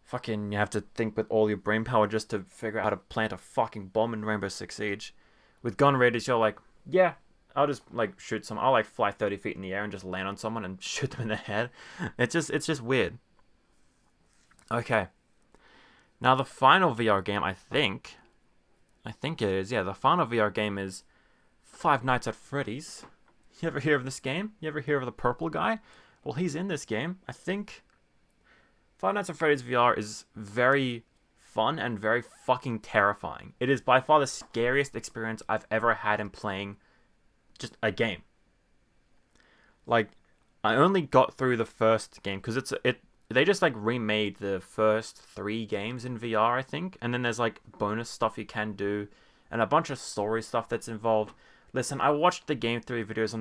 fucking you have to think with all your brain power just to figure out how to plant a fucking bomb in Rainbow Six Siege. With Gun Raiders, you're like, yeah, I'll just like shoot some. I'll like fly 30 feet in the air and just land on someone and shoot them in the head. It's just weird. Okay. Now the final VR game, I think it is. Yeah, the final VR game is Five Nights at Freddy's. You ever hear of this game? You ever hear of the purple guy? Well, he's in this game. I think Five Nights at Freddy's VR is very fun and very fucking terrifying. It is by far the scariest experience I've ever had in playing just a game. Like, I only got through the first game because they just like remade the first 3 games in VR, I think, and then there's like bonus stuff you can do and a bunch of story stuff that's involved. Listen, I watched the game theory videos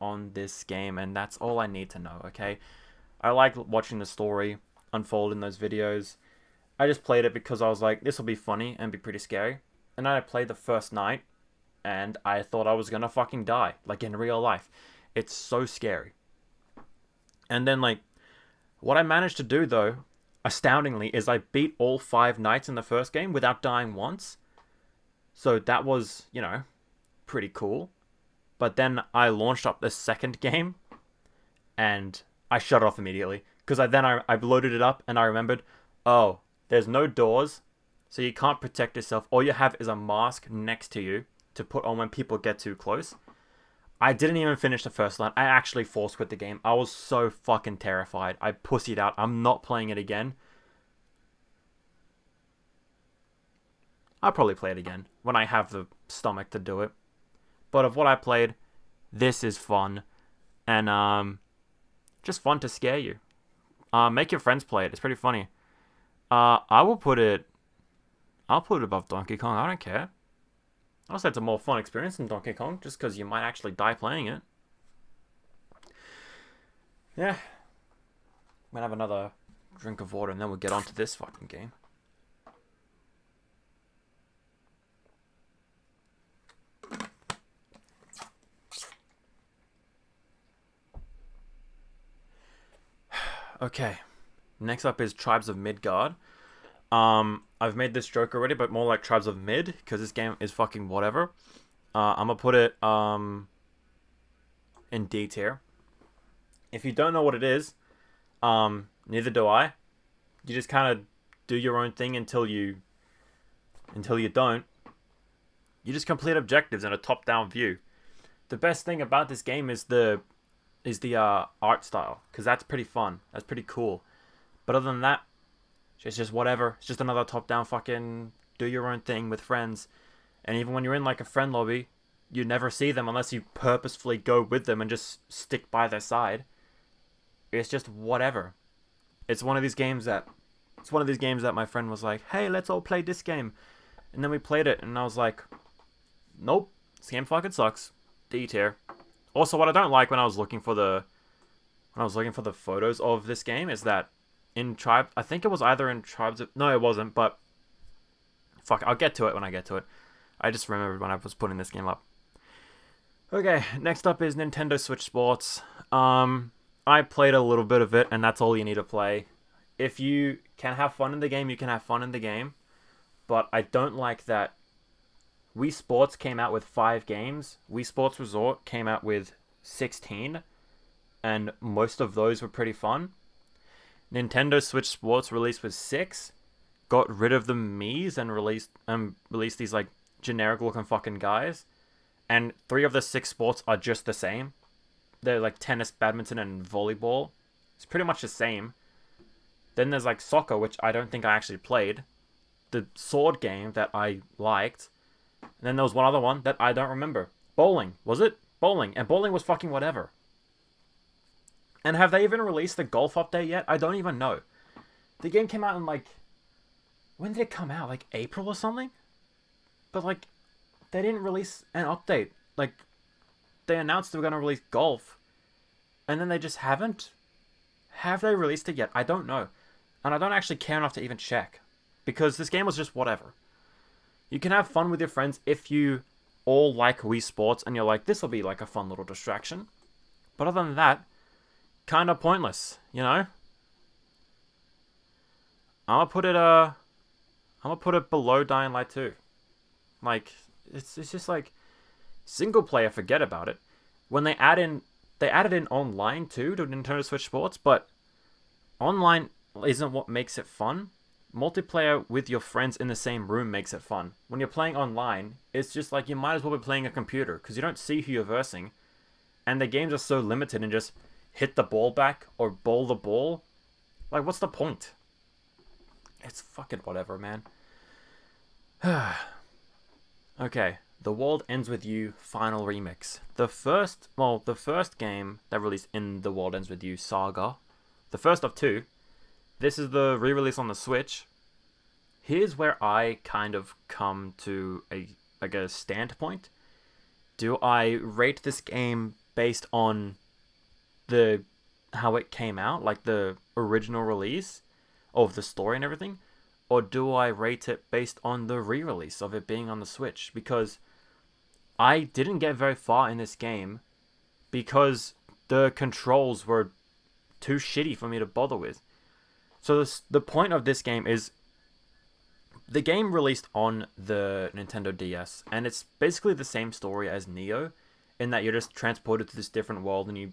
on this game, and that's all I need to know, okay? I like watching the story unfold in those videos. I just played it because I was like, this will be funny and be pretty scary. And then I played the first night, and I thought I was gonna fucking die, like in real life. It's so scary. And then, like, what I managed to do, though, astoundingly, is I beat all 5 nights in the first game without dying once. So that was, pretty cool. But then I launched up the second game, and I shut it off immediately. Because I loaded it up, and I remembered, oh, there's no doors, so you can't protect yourself. All you have is a mask next to you to put on when people get too close. I didn't even finish the first line. I actually force quit the game. I was so fucking terrified. I pussied out. I'm not playing it again. I'll probably play it again when I have the stomach to do it. But of what I played, this is fun. And, just fun to scare you. Make your friends play it. It's pretty funny. I'll put it above Donkey Kong. I don't care. I'll say it's a more fun experience than Donkey Kong, just because you might actually die playing it. Yeah. I'm gonna have another drink of water, and then we'll get on to this fucking game. Okay. Next up is Tribes of Midgard. I've made this joke already, but more like Tribes of Mid, because this game is fucking whatever. I'm gonna put it in D tier. If you don't know what it is, neither do I. You just kind of do your own thing until you don't. You just complete objectives in a top-down view. The best thing about this game is the art style, because that's pretty fun. That's pretty cool. But other than that, it's just whatever. It's just another top-down fucking do your own thing with friends. And even when you're in like a friend lobby, you never see them unless you purposefully go with them and just stick by their side. It's just whatever. It's one of these games that my friend was like, "Hey, let's all play this game." And then we played it, and I was like, "Nope, this game fucking sucks." D tier. Also, what I don't like when I was looking for the photos of this game is that in Tribe, I think it was either in Tribes of... No, it wasn't, but... Fuck, I'll get to it when I get to it. I just remembered when I was putting this game up. Okay, next up is Nintendo Switch Sports. I played a little bit of it, and that's all you need to play. If you can have fun in the game, you can have fun in the game. But I don't like that Wii Sports came out with 5 games. Wii Sports Resort came out with 16. And most of those were pretty fun. Nintendo Switch Sports released with 6, got rid of the Mii's and released these like generic looking fucking guys, and 3 of the 6 sports are just the same. They're like tennis, badminton, and volleyball. It's pretty much the same. Then there's like soccer, which I don't think I actually played. the sword game that I liked. And then there was one other one that I don't remember. Bowling, was it? Bowling. And bowling was fucking whatever. And have they even released the golf update yet? I don't even know. The game came out in like... When did it come out? Like April or something? But like, they didn't release an update. Like, they announced they were going to release golf. And then they just haven't. Have they released it yet? I don't know. And I don't actually care enough to even check. Because this game was just whatever. You can have fun with your friends if you all like Wii Sports and you're like, this will be like a fun little distraction. But other than that, kind of pointless, you know? I'm gonna put it below Dying Light 2. Like, it's just like, single player, forget about it. When they added in online too to Nintendo Switch Sports, but online isn't what makes it fun. Multiplayer with your friends in the same room makes it fun. When you're playing online, it's just like you might as well be playing a computer because you don't see who you're versing, and the games are so limited and just hit the ball back or bowl the ball. Like, what's the point? It's fucking whatever, man. Okay, The World Ends With You Final Remix. The first game that released in The World Ends With You saga, the first of two. This is the re-release on the Switch. Here's where I kind of come to a standpoint. Do I rate this game based on how it came out, like the original release of the story and everything? Or do I rate it based on the re-release of it being on the Switch? Because I didn't get very far in this game because the controls were too shitty for me to bother with. So the point of this game is, the game released on the Nintendo DS, and it's basically the same story as Neo, in that you're just transported to this different world and you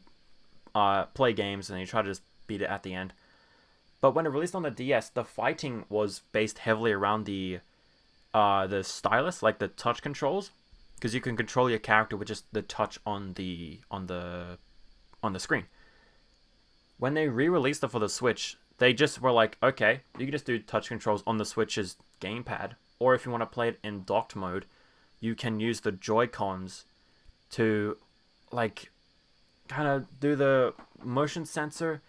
play games and you try to just beat it at the end. But when it released on the DS, the fighting was based heavily around the stylus, like the touch controls, because you can control your character with just the touch on the screen. When they re-released it for the Switch, they just were like, okay, you can just do touch controls on the Switch's gamepad, or if you want to play it in docked mode, you can use the Joy-Cons to, like, kind of do the motion sensor,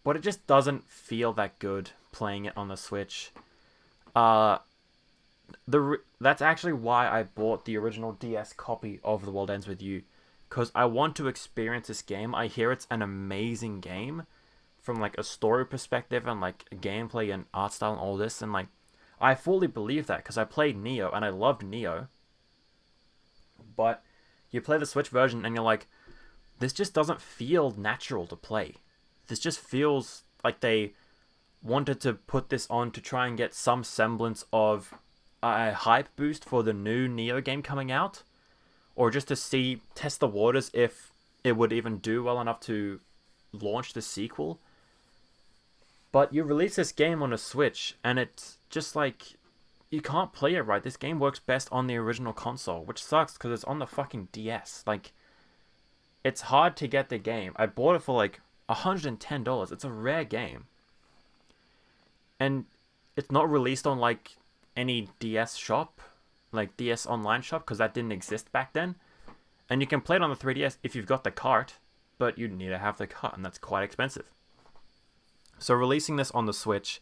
but it just doesn't feel that good playing it on the Switch. That's actually why I bought the original DS copy of The World Ends With You, because I want to experience this game. I hear it's an amazing game from like a story perspective and like gameplay and art style and all this, and like I fully believe that because I played Neo and I loved Neo. But you play the Switch version and you're like, this just doesn't feel natural to play. This just feels like they wanted to put this on to try and get some semblance of a hype boost for the new Neo game coming out, or just to test the waters if it would even do well enough to launch the sequel. But you release this game on a Switch, and it's just like, you can't play it right. This game works best on the original console, which sucks because it's on the fucking DS. Like, it's hard to get the game. I bought it for like $110. It's a rare game. And it's not released on like any DS shop, like DS online shop, because that didn't exist back then. And you can play it on the 3DS if you've got the cart, but you need to have the cart, and that's quite expensive. So releasing this on the Switch,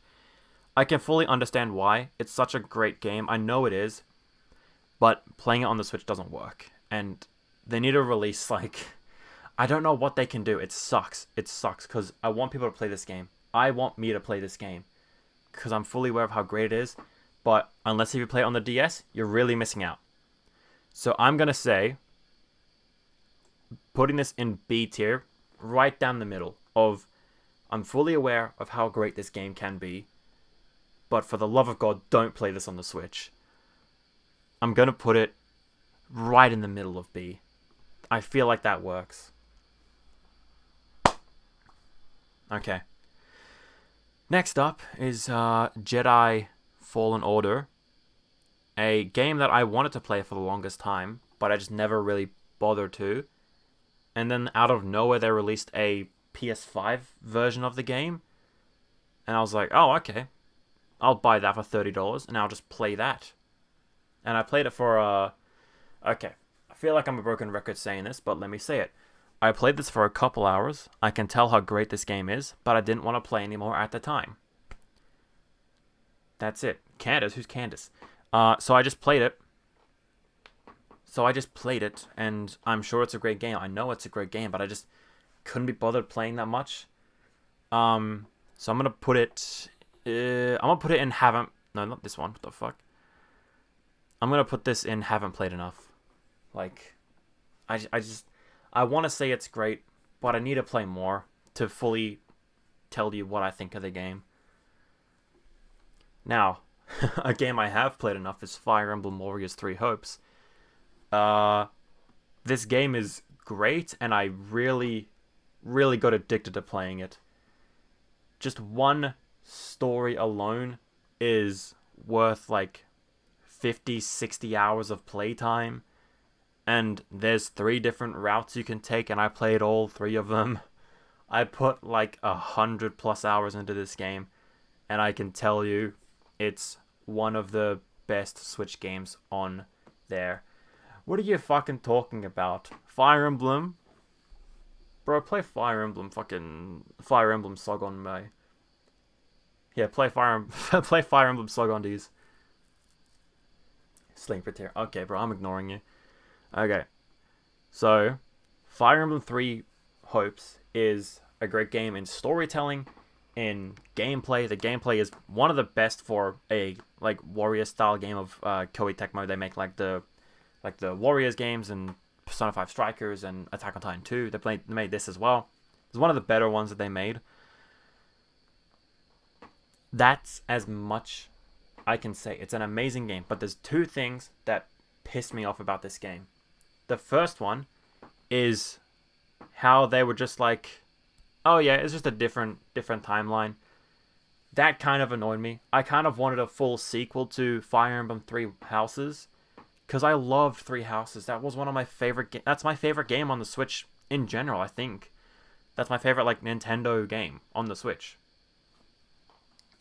I can fully understand why. It's such a great game. I know it is, but playing it on the Switch doesn't work. And they need to release, like, I don't know what they can do. It sucks. It sucks because I want people to play this game. I want me to play this game because I'm fully aware of how great it is. But unless if you play it on the DS, you're really missing out. So I'm going to say, putting this in B tier, right down the middle of, I'm fully aware of how great this game can be, but for the love of God, don't play this on the Switch. I'm going to put it right in the middle of B. I feel like that works. Okay. Next up is Jedi Fallen Order, a game that I wanted to play for the longest time, but I just never really bothered to. And then out of nowhere, they released a PS5 version of the game, and I was like, oh, okay, I'll buy that for $30 and I'll just play that. And I played it for okay. I feel like I'm a broken record saying this, but let me say it. I played this for a couple hours. I can tell how great this game is, but I didn't want to play anymore at the time. That's it. Candace, who's Candace? So I just played it. And I'm sure it's a great game. I know it's a great game, but I just couldn't be bothered playing that much. So I'm gonna put it. In haven't. No, not this one. What the fuck? I'm gonna put this in haven't played enough. Like, I want to say it's great, but I need to play more to fully tell you what I think of the game. Now, a game I have played enough is Fire Emblem Warriors 3 Hopes. This game is great, and I really, really got addicted to playing it. Just one story alone is worth like 50, 60 hours of playtime. And there's 3 different routes you can take, and I played all 3 of them. I put like 100+ hours into this game, and I can tell you it's one of the best Switch games on there. What are you fucking talking about? Fire Emblem? Bro, play Fire Emblem Sogon May. Yeah, play Fire Emblem Sogondis. Slinker tier. Okay, bro, I'm ignoring you. Okay. So, Fire Emblem 3 Hopes is a great game in storytelling, in gameplay. The gameplay is one of the best for a like warrior style game of Koei Tecmo. They make like the Warriors games and Persona 5 Strikers and Attack on Titan 2. They made this as well. It's one of the better ones that they made. That's as much I can say. It's an amazing game, but there's 2 things that pissed me off about this game. The first one is how they were just like, oh yeah, it's just a different timeline. That kind of annoyed me. I kind of wanted a full sequel to Fire Emblem 3 Houses, because I loved 3 Houses. That was one of my favorite that's my favorite game on the Switch in general, I think. That's my favorite like Nintendo game on the Switch.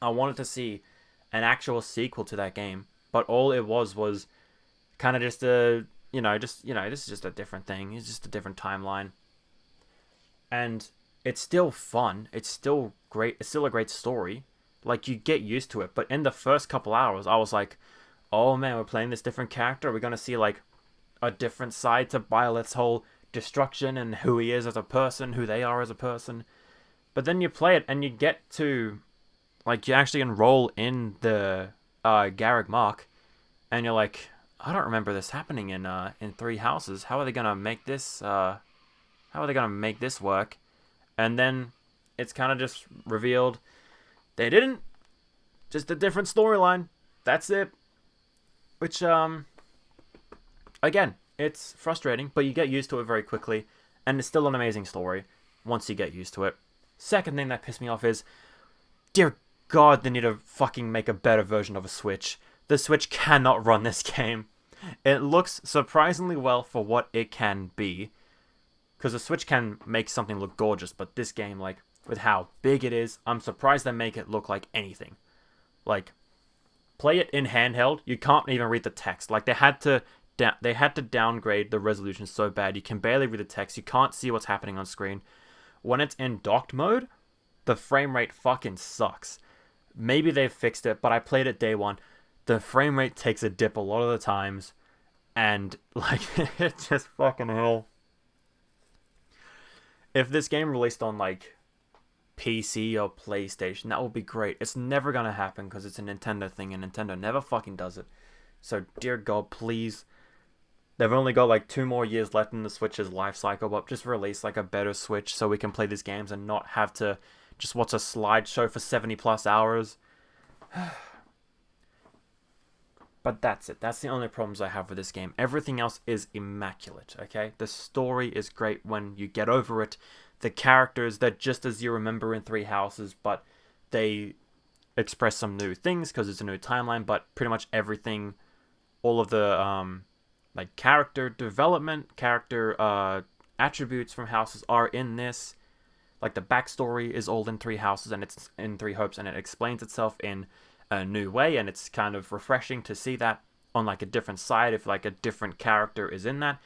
I wanted to see an actual sequel to that game, but all it was kind of just this is just a different thing. It's just a different timeline. And it's still fun. It's still great. It's still a great story. Like, you get used to it. But in the first couple hours, I was like, oh man, we're playing this different character. We're going to see like a different side to Violet's whole destruction and who he is as a person, who they are as a person. But then you play it and you get to, like, you actually enroll in the Garreg Mach, and you're like, I don't remember this happening in 3 Houses. How are they gonna make this? How are they gonna make this work? And then it's kind of just revealed they didn't. Just a different storyline. That's it. Which again, it's frustrating, but you get used to it very quickly, and it's still an amazing story once you get used to it. Second thing that pissed me off is, dear God, they need to fucking make a better version of a Switch. The Switch cannot run this game. It looks surprisingly well for what it can be, because the Switch can make something look gorgeous, but this game, like, with how big it is, I'm surprised they make it look like anything. Like, play it in handheld, you can't even read the text. Like, they had to downgrade the resolution so bad you can barely read the text. You can't see what's happening on screen. When it's in docked mode, the frame rate fucking sucks. Maybe they've fixed it, but I played it day one. The frame rate takes a dip a lot of the times, and like, it's just fucking hell. If this game released on like PC or PlayStation, that would be great. It's never gonna happen because it's a Nintendo thing, and Nintendo never fucking does it. So, dear God, please. They've only got like 2 more years left in the Switch's life cycle, but just release like a better Switch so we can play these games and not have to just watch a slideshow for 70+ hours. But that's it. That's the only problems I have with this game. Everything else is immaculate, okay? The story is great when you get over it. The characters, they're just as you remember in 3 Houses, but they express some new things because it's a new timeline, but pretty much everything, all of the like character development, character attributes from Houses are in this. Like, the backstory is all in 3 Houses, and it's in 3 Hopes, and it explains itself in a new way, and it's kind of refreshing to see that on like a different side if like a different character is in that.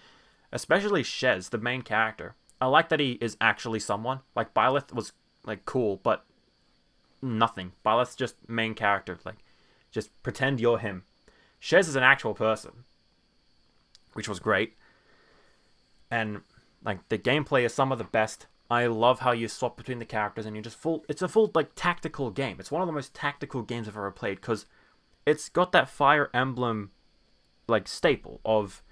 Especially Shez, the main character. I like that he is actually someone. Like Byleth was like cool, but nothing. Byleth's just main character. Like, just pretend you're him. Shez is an actual person, which was great. And like the gameplay is some of the best. I love how you swap between the characters and you just it's a full like tactical game. It's one of the most tactical games I've ever played because it's got that Fire Emblem like staple of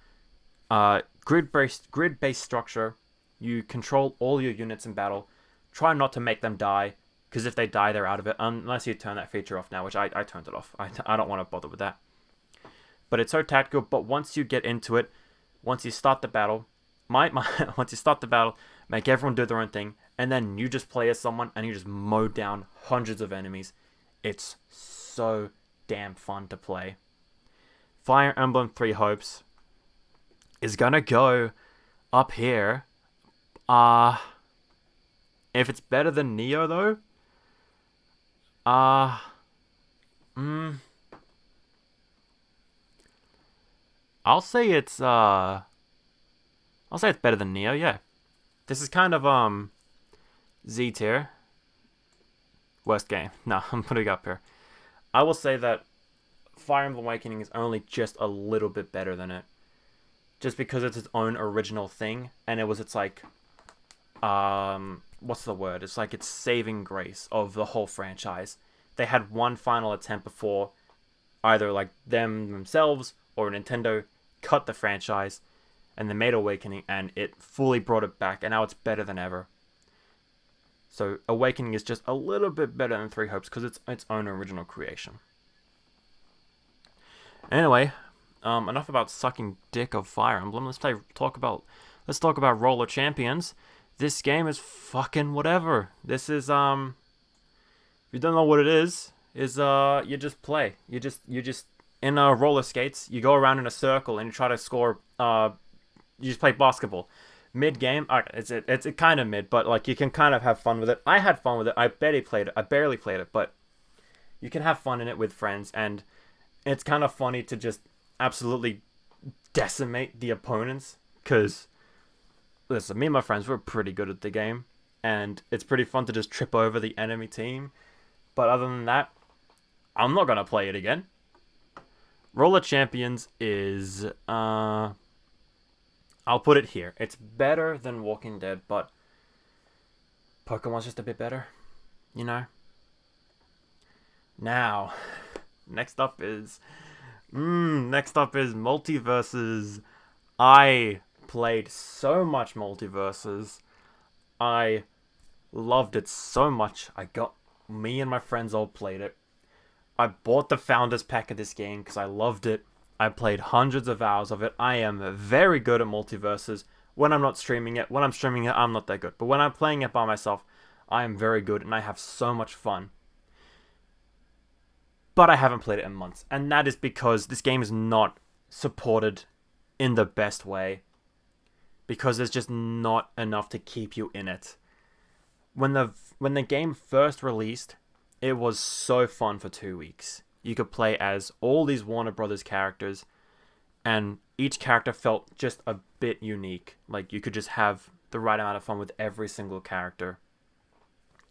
grid-based structure. You control all your units in battle. Try not to make them die, because if they die, they're out of it. Unless you turn that feature off now, which I turned it off. I don't want to bother with that. But it's so tactical. But once you get into it, once you start the battle, once you start the battle, make everyone do their own thing, and then you just play as someone and you just mow down hundreds of enemies. It's so damn fun to play. Fire Emblem Three Hopes is gonna go up here. If it's better than Neo though, I'll say it's better than Neo. Yeah, this is kind of Z tier. Worst game. No, I'm putting it up here. I will say that Fire Emblem Awakening is only just a little bit better than it. Just because it's its own original thing, and it's like, what's the word? It's like it's saving grace of the whole franchise. They had one final attempt before either like themselves or Nintendo cut the franchise, and they made Awakening, and it fully brought it back, and now it's better than ever. So Awakening is just a little bit better than Three Hopes because it's its own original creation. Anyway, enough about sucking dick of Fire Emblem. Let's talk about Roller Champions. This game is fucking whatever. This is if you don't know what it is you just play. You just in roller skates. You go around in a circle and you try to score. You just play basketball. Mid game, it's kind of mid, but like you can kind of have fun with it. I had fun with it. I barely played it, but you can have fun in it with friends, and it's kind of funny to just absolutely decimate the opponents, because listen, me and my friends were pretty good at the game, and it's pretty fun to just trip over the enemy team. But other than that, I'm not gonna play it again. Roller Champions is I'll put it here. It's better than Walking Dead, but Pokemon's just a bit better, you know. Now, next up is Multiverses. I played so much Multiverses. I loved it so much. Me and my friends all played it. I bought the Founders Pack of this game because I loved it. I played hundreds of hours of it. I am very good at Multiverses when I'm not streaming it. When I'm streaming it, I'm not that good. But when I'm playing it by myself, I am very good and I have so much fun. But I haven't played it in months. And that is because this game is not supported in the best way. Because there's just not enough to keep you in it. When the game first released, it was so fun for 2 weeks. You could play as all these Warner Brothers characters, and each character felt just a bit unique. Like, you could just have the right amount of fun with every single character.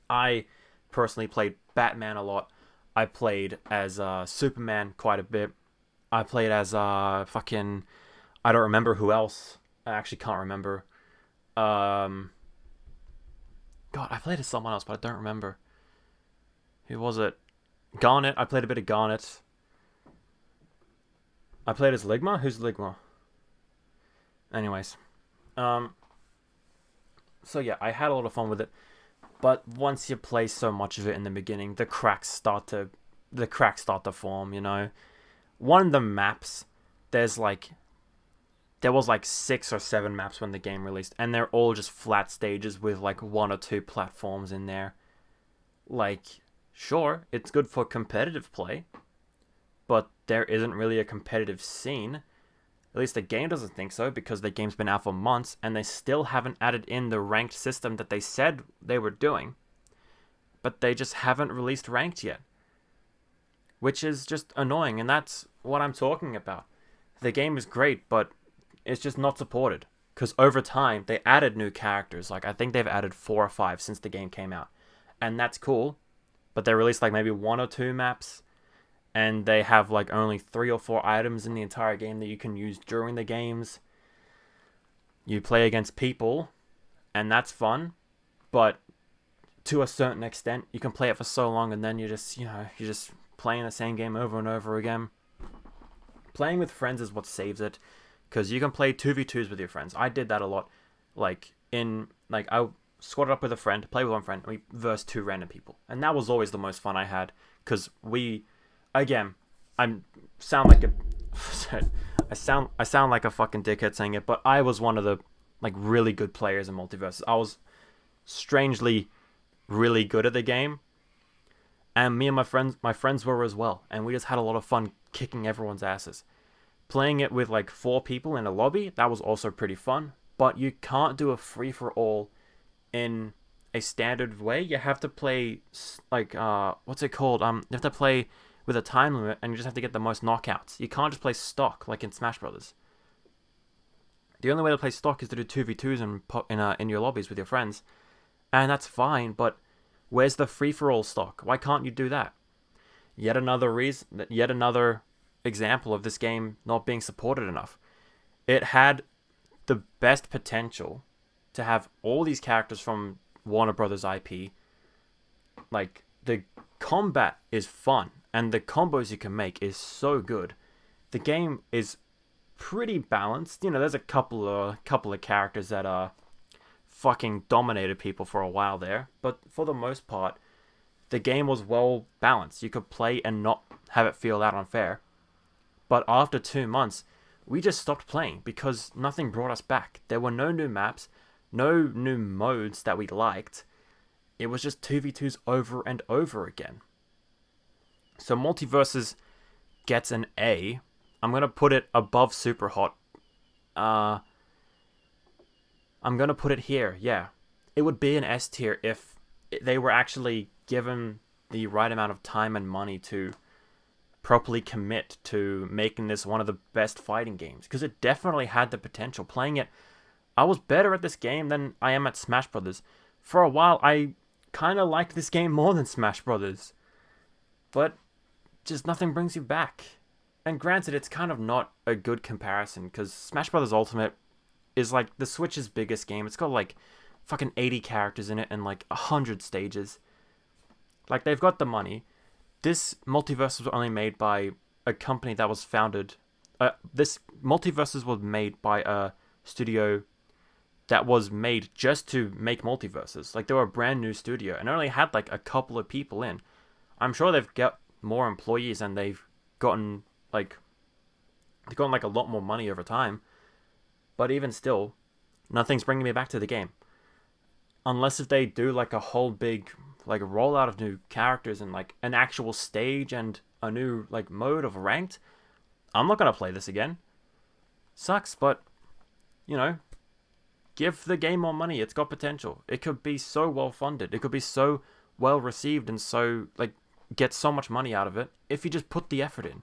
I personally played Batman a lot. I played as Superman quite a bit. I played as I don't remember who else. I actually can't remember. God, I played as someone else, but I don't remember. Who was it? Garnet. I played a bit of Garnet. I played as Ligma? Who's Ligma? Anyways. So yeah, I had a lot of fun with it. But once you play so much of it in the beginning, the cracks start to form, you know. One of the maps, there was like 6 or 7 maps when the game released, and they're all just flat stages with like 1 or 2 platforms in there. Like, sure, it's good for competitive play, but there isn't really a competitive scene. At least the game doesn't think so, because the game's been out for months, and they still haven't added in the ranked system that they said they were doing. But they just haven't released ranked yet. which is just annoying, and that's what I'm talking about. The game is great, but it's just not supported. Because over time, they added new characters. Like, I think they've added 4 or 5 since the game came out. And that's cool. But they released, like, maybe 1 or 2 maps. And they have, like, only 3 or 4 items in the entire game that you can use during the games. You play against people. And that's fun. But to a certain extent, you can play it for so long. And then you're just playing the same game over and over again. Playing with friends is what saves it. Because you can play 2v2s with your friends. I did that a lot. I squatted up with a friend, played with one friend, and we versed 2 random people. And that was always the most fun I had. Because again, I sound like I sound like a fucking dickhead saying it, but I was one of the, like, really good players in MultiVersus. I was strangely really good at the game. And me and my friends were as well. And we just had a lot of fun kicking everyone's asses. Playing it with, like, 4 people in a lobby, that was also pretty fun. But you can't do a free-for-all in a standard way. You have to play, like, what's it called? You have to play with a time limit, and you just have to get the most knockouts. You can't just play stock, like in Smash Brothers. The only way to play stock is to do 2v2s in your lobbies with your friends. And that's fine, but where's the free-for-all stock? Why can't you do that? Yet another example of this game not being supported enough. It had the best potential to have all these characters from Warner Brothers IP. Like, the combat is fun, and the combos you can make is so good. The game is pretty balanced. There's a couple of characters that fucking dominated people for a while there, but for the most part, the game was well balanced. You could play and not have it feel that unfair. But after 2 months, we just stopped playing because nothing brought us back. There were no new maps, no new modes that we liked. It was just 2v2s over and over again. So MultiVersus gets an A. I'm going to put it above Superhot. I'm going to put it here, yeah. It would be an S tier if they were actually given the right amount of time and money to properly commit to making this one of the best fighting games, because it definitely had the potential. Playing it, I was better at this game than I am at Smash Brothers. For a while, I kind of liked this game more than Smash Brothers, but just nothing brings you back. And granted, it's kind of not a good comparison, because Smash Brothers Ultimate is like the Switch's biggest game. It's got like fucking 80 characters in it and like 100 stages. Like, they've got the money. This MultiVersus was only made by a company that was founded. This MultiVersus was made by a studio that was made just to make MultiVersus. Like, they were a brand new studio and only had like a couple of people in. I'm sure they've got more employees and they've gotten like a lot more money over time. But even still, nothing's bringing me back to the game. Unless if they do like a whole big like rollout of new characters and like an actual stage and a new like mode of ranked, I'm not gonna play this again. Sucks, but give the game more money. It's got potential. It could be so well funded. It could be so well received and so like get so much money out of it if you just put the effort in.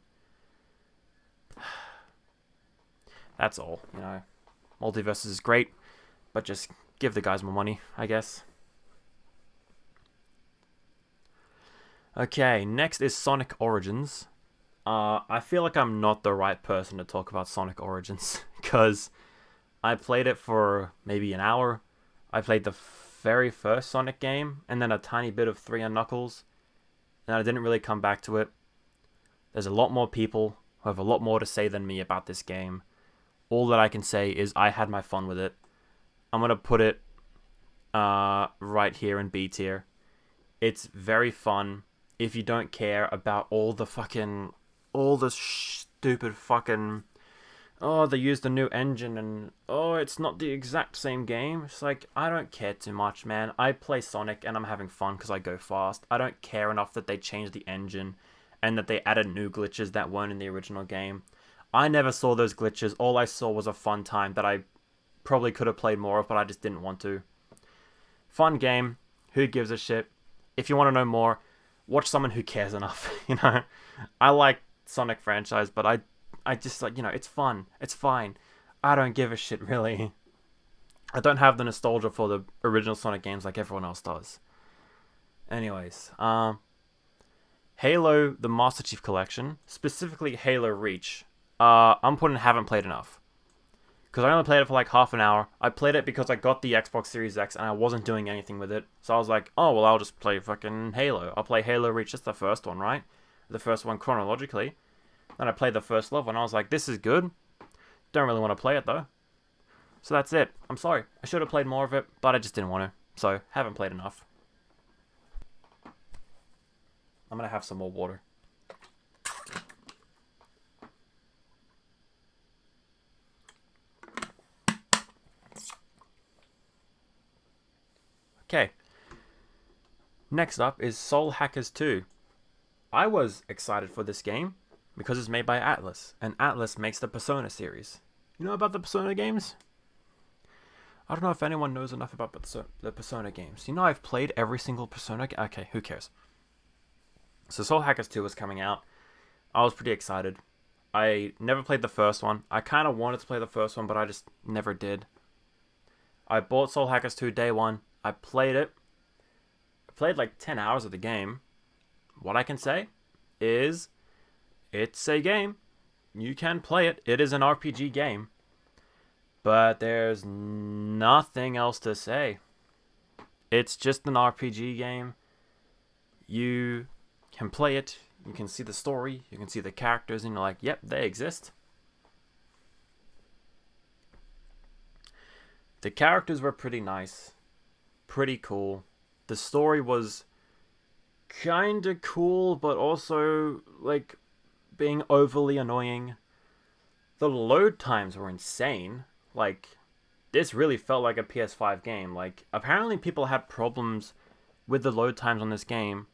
That's all. MultiVersus is great, but just give the guys more money, I guess. Okay, next is Sonic Origins. I feel like I'm not the right person to talk about Sonic Origins because I played it for maybe an hour. I played the very first Sonic game and then a tiny bit of 3 and Knuckles. And I didn't really come back to it. There's a lot more people who have a lot more to say than me about this game. All that I can say is I had my fun with it. I'm going to put it right here in B tier. It's very fun if you don't care about all the stupid fucking, they used a new engine and, it's not the exact same game. It's like, I don't care too much, man. I play Sonic and I'm having fun because I go fast. I don't care enough that they changed the engine and that they added new glitches that weren't in the original game. I never saw those glitches. All I saw was a fun time that I probably could have played more of, but I just didn't want to. Fun game. Who gives a shit? If you want to know more, watch someone who cares enough. I like Sonic franchise, but I just like, it's fun. It's fine. I don't give a shit really. I don't have the nostalgia for the original Sonic games like everyone else does. Anyways, Halo: The Master Chief Collection, specifically Halo Reach. I'm putting haven't played enough. Because I only played it for like half an hour. I played it because I got the Xbox Series X and I wasn't doing anything with it. So I was like, oh, well, I'll just play fucking Halo. I'll play Halo Reach. That's the first one, right? The first one chronologically. Then I played the first level and I was like, this is good. Don't really want to play it though. So that's it. I'm sorry. I should have played more of it, but I just didn't want to. So, haven't played enough. I'm going to have some more water. Okay. Next up is Soul Hackers 2. I was excited for this game because it's made by Atlus, and Atlus makes the Persona series. You know about the Persona games? I don't know if anyone knows enough about the Persona games. I've played every single Persona game. Okay, who cares? So Soul Hackers 2 was coming out. I was pretty excited. I never played the first one. I kind of wanted to play the first one, but I just never did. I bought Soul Hackers 2 day one. I played it. I played like 10 hours of the game. What I can say is it's a game. You can play it. It is an RPG game. But there's nothing else to say. It's just an RPG game. You can play it. You can see the story. You can see the characters. And you're like, yep, they exist. The characters were pretty nice. Pretty cool. The story was kinda cool, but also, like, being overly annoying. The load times were insane. Like, this really felt like a PS5 game. Like, apparently people had problems with the load times on this game.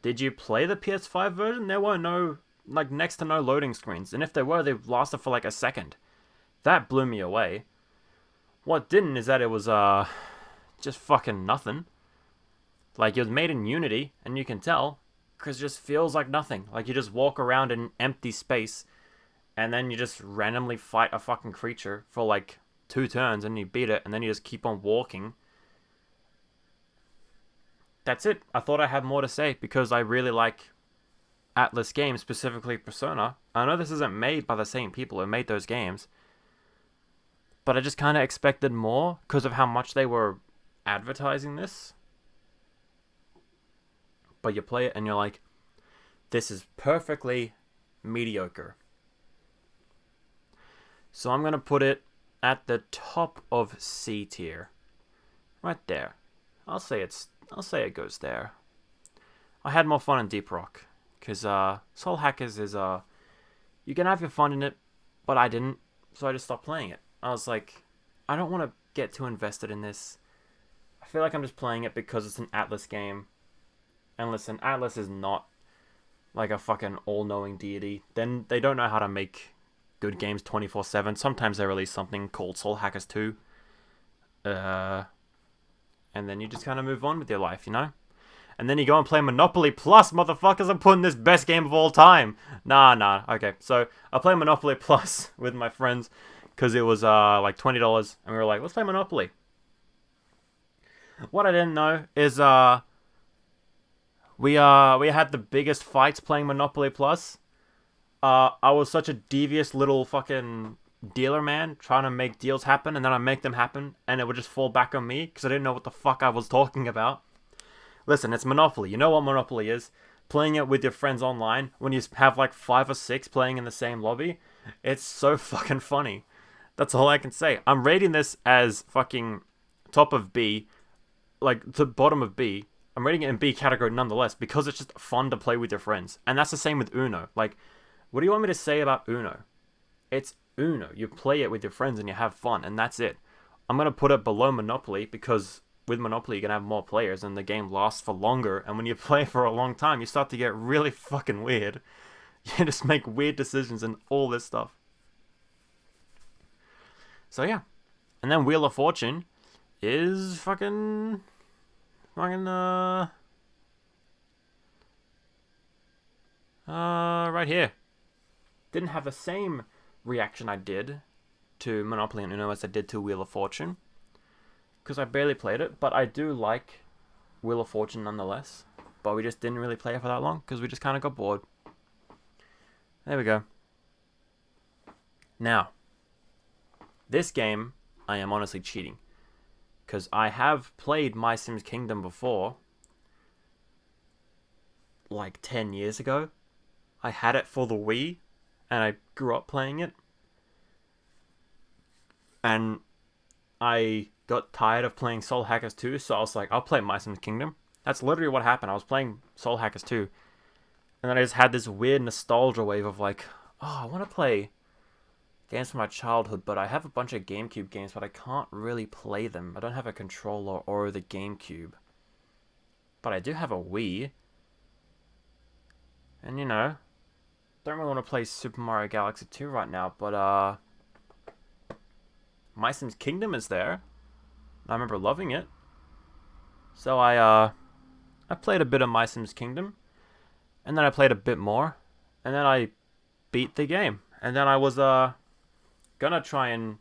Did you play the PS5 version? There were next to no loading screens. And if there were, they lasted for like a second. That blew me away. What didn't is that it was, just fucking nothing. Like, it was made in Unity, and you can tell, because it just feels like nothing. Like, you just walk around in empty space, and then you just randomly fight a fucking creature for like 2 turns, and you beat it, and then you just keep on walking. That's it. I thought I had more to say, because I really like Atlus games, specifically Persona. I know this isn't made by the same people who made those games, but I just kind of expected more, because of how much they were advertising this. But you play it, and you're like, this is perfectly mediocre. So I'm going to put it at the top of C tier. Right there. I'll say it goes there. I had more fun in Deep Rock. Because Soul Hackers is, you can have your fun in it, but I didn't. So I just stopped playing it. I was like, I don't want to get too invested in this. I feel like I'm just playing it because it's an Atlus game. And listen, Atlus is not like a fucking all-knowing deity. Then they don't know how to make good games 24/7. Sometimes they release something called Soul Hackers 2. And then you just kind of move on with your life, And then you go and play Monopoly Plus, motherfuckers. I'm putting this best game of all time. Nah. Okay, so I play Monopoly Plus with my friends because it was like $20, and we were like, let's play Monopoly. What I didn't know is we had the biggest fights playing Monopoly Plus. I was such a devious little fucking dealer man trying to make deals happen, and then I make them happen, and it would just fall back on me because I didn't know what the fuck I was talking about. Listen, it's Monopoly. You know what Monopoly is? Playing it with your friends online when you have like 5 or 6 playing in the same lobby. It's so fucking funny. That's all I can say. I'm rating this as fucking top of B, like the bottom of B. I'm rating it in B category nonetheless because it's just fun to play with your friends. And that's the same with Uno. Like, what do you want me to say about Uno? It's Uno. You play it with your friends and you have fun, and that's it. I'm going to put it below Monopoly because with Monopoly you can have more players and the game lasts for longer, and when you play for a long time you start to get really fucking weird. You just make weird decisions and all this stuff. So yeah. And then Wheel of Fortune is fucking Right here. Didn't have the same reaction I did to Monopoly and Uno as I did to Wheel of Fortune, because I barely played it, but I do like Wheel of Fortune nonetheless. But we just didn't really play it for that long because we just kind of got bored. There we go. Now, this game, I am honestly cheating, because I have played My Sims Kingdom before, like 10 years ago. I had it for the Wii, and I grew up playing it. And I got tired of playing Soul Hackers 2, so I was like, I'll play My Sims Kingdom. That's literally what happened. I was playing Soul Hackers 2, and then I just had this weird nostalgia wave of like, oh, I want to play games from my childhood, but I have a bunch of GameCube games, but I can't really play them. I don't have a controller or the GameCube. But I do have a Wii. And you know, don't really want to play Super Mario Galaxy 2 right now, but My Sims Kingdom is there. I remember loving it. So I played a bit of My Sims Kingdom, and then I played a bit more, and then I beat the game. And then I was gonna try and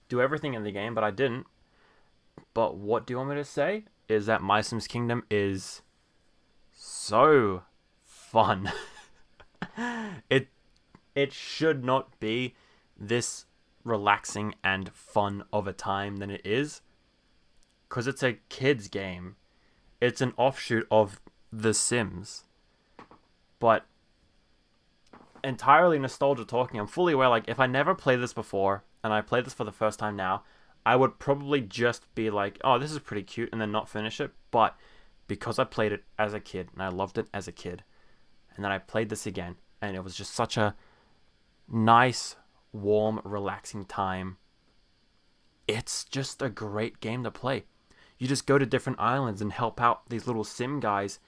do everything in the game, but I didn't. But what do you want me to say? Is that My Sims Kingdom is so fun. It should not be this relaxing and fun of a time than it is, because it's a kids game. It's an offshoot of The Sims, but entirely nostalgia talking. I'm fully aware, like, if I never played this before and I played this for the first time now, I would probably just be like, oh, this is pretty cute, and then not finish it. But because I played it as a kid and I loved it as a kid, and then I played this again, and it was just such a nice, warm, relaxing time. It's just a great game to play. You just go to different islands and help out these little sim guys,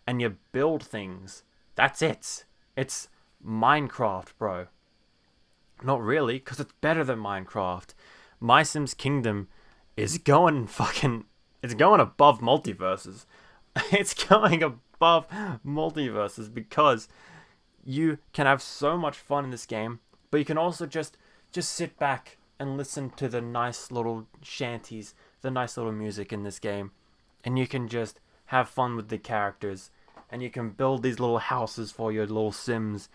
and you build things. That's it. It's Minecraft, bro. Not really, because it's better than Minecraft. My Sims Kingdom is going fucking... It's going above multiverses. It's going above multiverses because you can have so much fun in this game, but you can also just sit back and listen to the nice little shanties, the nice little music in this game, and you can just have fun with the characters, and you can build these little houses for your little Sims,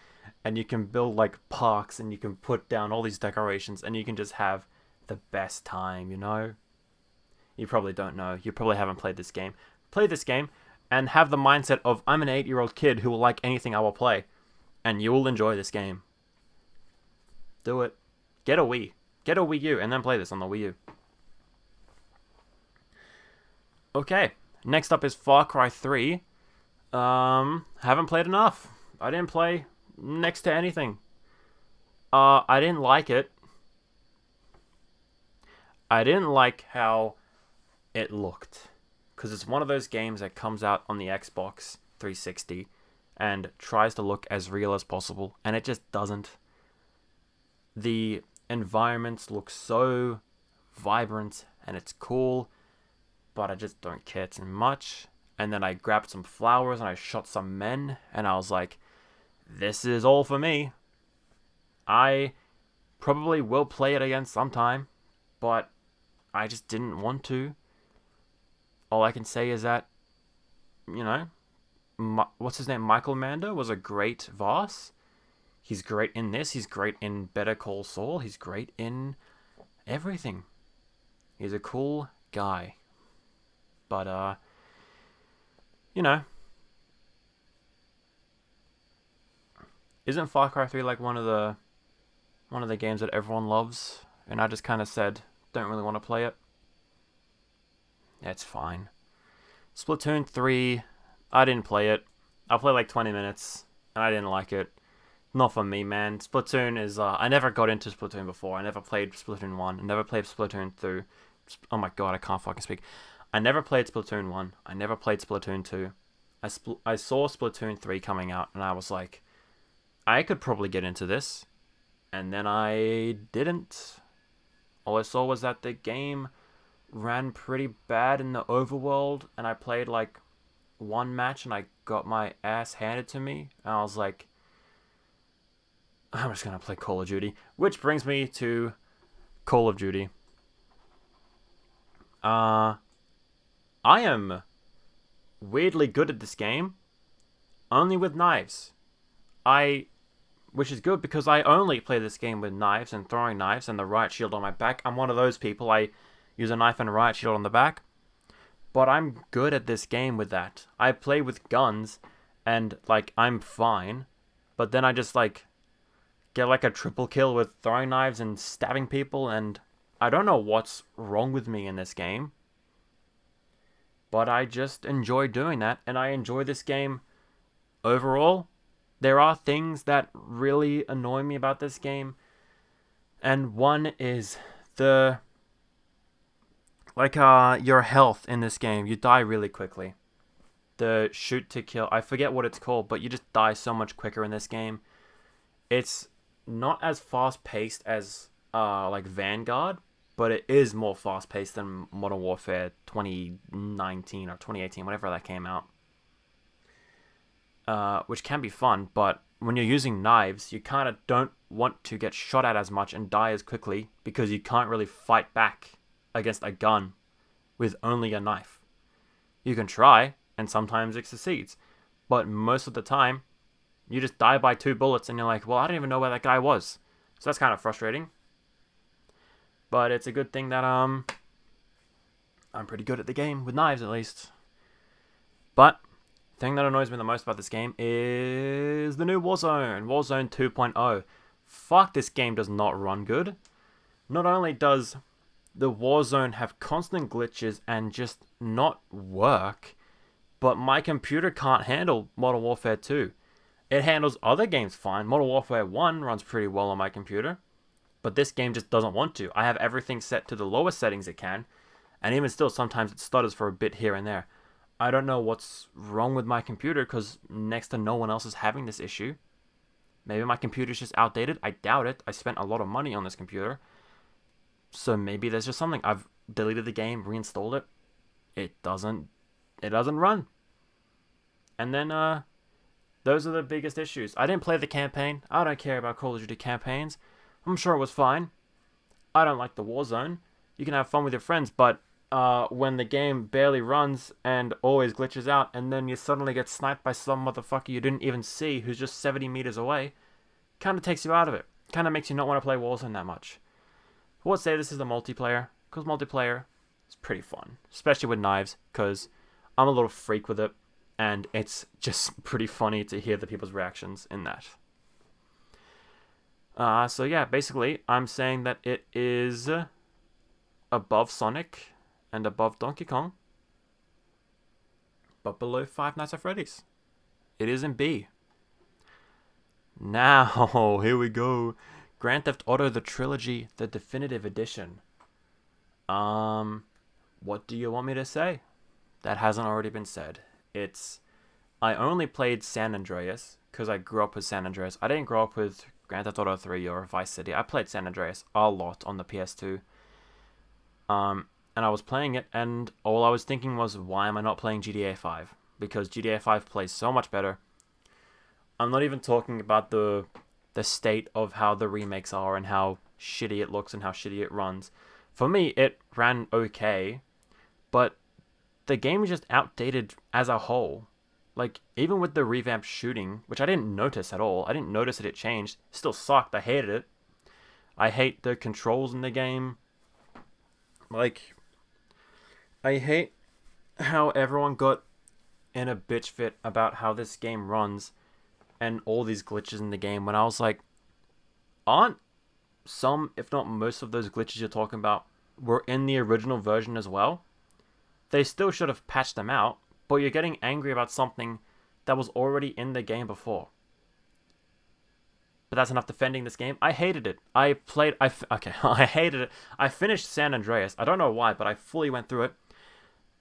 and you can build like parks, and you can put down all these decorations, and you can just have the best time, you know? You probably don't know. You probably haven't played this game. Play this game and have the mindset of, I'm an 8-year-old kid who will like anything I will play, and you will enjoy this game. Do it. Get a Wii. Get a Wii U and then play this on the Wii U. Okay, next up is Far Cry 3. Haven't played enough. I didn't play next to anything. I didn't like it. I didn't like how it looked, because it's one of those games that comes out on the Xbox 360 and tries to look as real as possible, and it just doesn't. The environments look so vibrant and it's cool, but I just don't care too much. And then I grabbed some flowers and I shot some men, and I was like, this is all for me. I probably will play it again sometime, but I just didn't want to. All I can say is that, you know, what's his name? Michael Mando was a great Voss. He's great in this. He's great in Better Call Saul. He's great in everything. He's a cool guy. But, you know, isn't Far Cry 3 like one of the games that everyone loves? And I just kind of said, don't really want to play it. It's fine. Splatoon 3, I didn't play it. I played like 20 minutes, and I didn't like it. Not for me, man. Splatoon is... I never got into Splatoon before. I never played Splatoon 1. I never played Splatoon 2. Oh my god, I can't fucking speak. I never played Splatoon 1. I never played Splatoon 2. I saw Splatoon 3 coming out, and I was like, I could probably get into this. And then I didn't. All I saw was that the game ran pretty bad in the overworld, and I played like one match, and I got my ass handed to me. And I was like, I'm just gonna play Call of Duty, which brings me to Call of Duty. I am weirdly good at this game, only with knives. Which is good because I only play this game with knives and throwing knives and the riot shield on my back. I'm one of those people. I use a knife and a riot shield on the back. But I'm good at this game with that. I play with guns and, like, I'm fine. But then I just, like, get, like, a triple kill with throwing knives and stabbing people. And I don't know what's wrong with me in this game. But I just enjoy doing that. And I enjoy this game overall. There are things that really annoy me about this game. And one is your health in this game. You die really quickly. The shoot to kill, I forget what it's called, but you just die so much quicker in this game. It's not as fast paced as like Vanguard, but it is more fast paced than Modern Warfare 2019 or 2018, whenever that came out. Which can be fun, but when you're using knives, you kind of don't want to get shot at as much and die as quickly because you can't really fight back against a gun with only a knife. You can try, and sometimes it succeeds, but most of the time, you just die by 2 bullets and you're like, well, I don't even know where that guy was. So that's kind of frustrating. But it's a good thing that I'm pretty good at the game, with knives at least. But thing that annoys me the most about this game is the new Warzone 2.0. Fuck, this game does not run good. Not only does the Warzone have constant glitches and just not work, but my computer can't handle Modern Warfare 2. It handles other games fine. Modern Warfare 1 runs pretty well on my computer, but this game just doesn't want to. I have everything set to the lowest settings it can, and even still sometimes it stutters for a bit here and there. I don't know what's wrong with my computer because next to no one else is having this issue. Maybe my computer's just outdated. I doubt it. I spent a lot of money on this computer. So maybe there's just something. I've deleted the game, reinstalled it. It doesn't run. And then those are the biggest issues. I didn't play the campaign. I don't care about Call of Duty campaigns. I'm sure it was fine. I don't like the Warzone. You can have fun with your friends, but when the game barely runs and always glitches out, and then you suddenly get sniped by some motherfucker you didn't even see who's just 70 meters away, kind of takes you out of it. Kind of makes you not want to play Warzone that much. I would say this is the multiplayer, because multiplayer is pretty fun, especially with knives, because I'm a little freak with it, and it's just pretty funny to hear the people's reactions in that. So yeah, basically, I'm saying that it is above Sonic and above Donkey Kong, but below Five Nights at Freddy's. It is in B. Now, here we go. Grand Theft Auto The Trilogy, the Definitive Edition. What do you want me to say that hasn't already been said? I only played San Andreas because I grew up with San Andreas. I didn't grow up with Grand Theft Auto 3 or Vice City. I played San Andreas a lot on the PS2. And I was playing it, and all I was thinking was, why am I not playing GTA 5? Because GTA 5 plays so much better. I'm not even talking about the state of how the remakes are and how shitty it looks and how shitty it runs. For me, it ran okay, but the game is just outdated as a whole. Like, even with the revamped shooting, which I didn't notice at all. I didn't notice that it changed. It still sucked. I hated it. I hate the controls in the game. Like, I hate how everyone got in a bitch fit about how this game runs and all these glitches in the game when I was like, aren't some, if not most of those glitches you're talking about were in the original version as well? They still should have patched them out, but you're getting angry about something that was already in the game before. But that's enough defending this game. I hated it. I hated it. I finished San Andreas. I don't know why, but I fully went through it.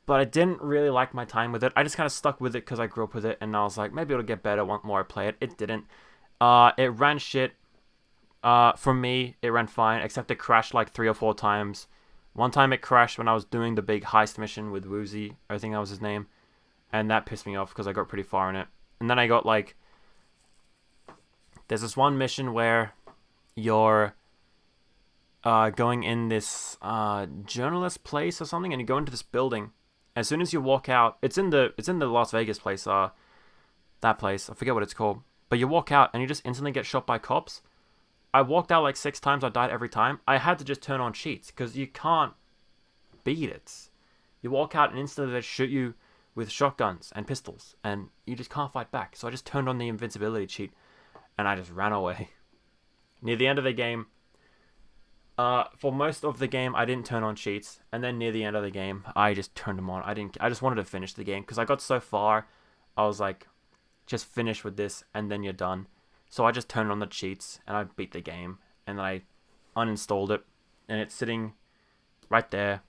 But I didn't really like my time with it. I just kind of stuck with it because I grew up with it, and I was like, maybe it'll get better once more I play it. It didn't. It ran shit. For me, it ran fine, except it crashed like 3 or 4 times. One time it crashed when I was doing the big heist mission with Woozie. I think that was his name. And that pissed me off because I got pretty far in it. And then I got like There's this one mission where you're going in this journalist place or something, and you go into this building. As soon as you walk out, it's in the Las Vegas place, that place. I forget what it's called. But you walk out and you just instantly get shot by cops. I walked out like 6 times. I died every time. I had to just turn on cheats because you can't beat it. You walk out and instantly they shoot you with shotguns and pistols, and you just can't fight back. So I just turned on the invincibility cheat, and I just ran away. Near the end of the game, for most of the game, I didn't turn on cheats, and then near the end of the game, I just turned them on. I just wanted to finish the game because I got so far. I was like, just finish with this, and then you're done. So I just turned on the cheats, and I beat the game, and then I uninstalled it, and it's sitting right there.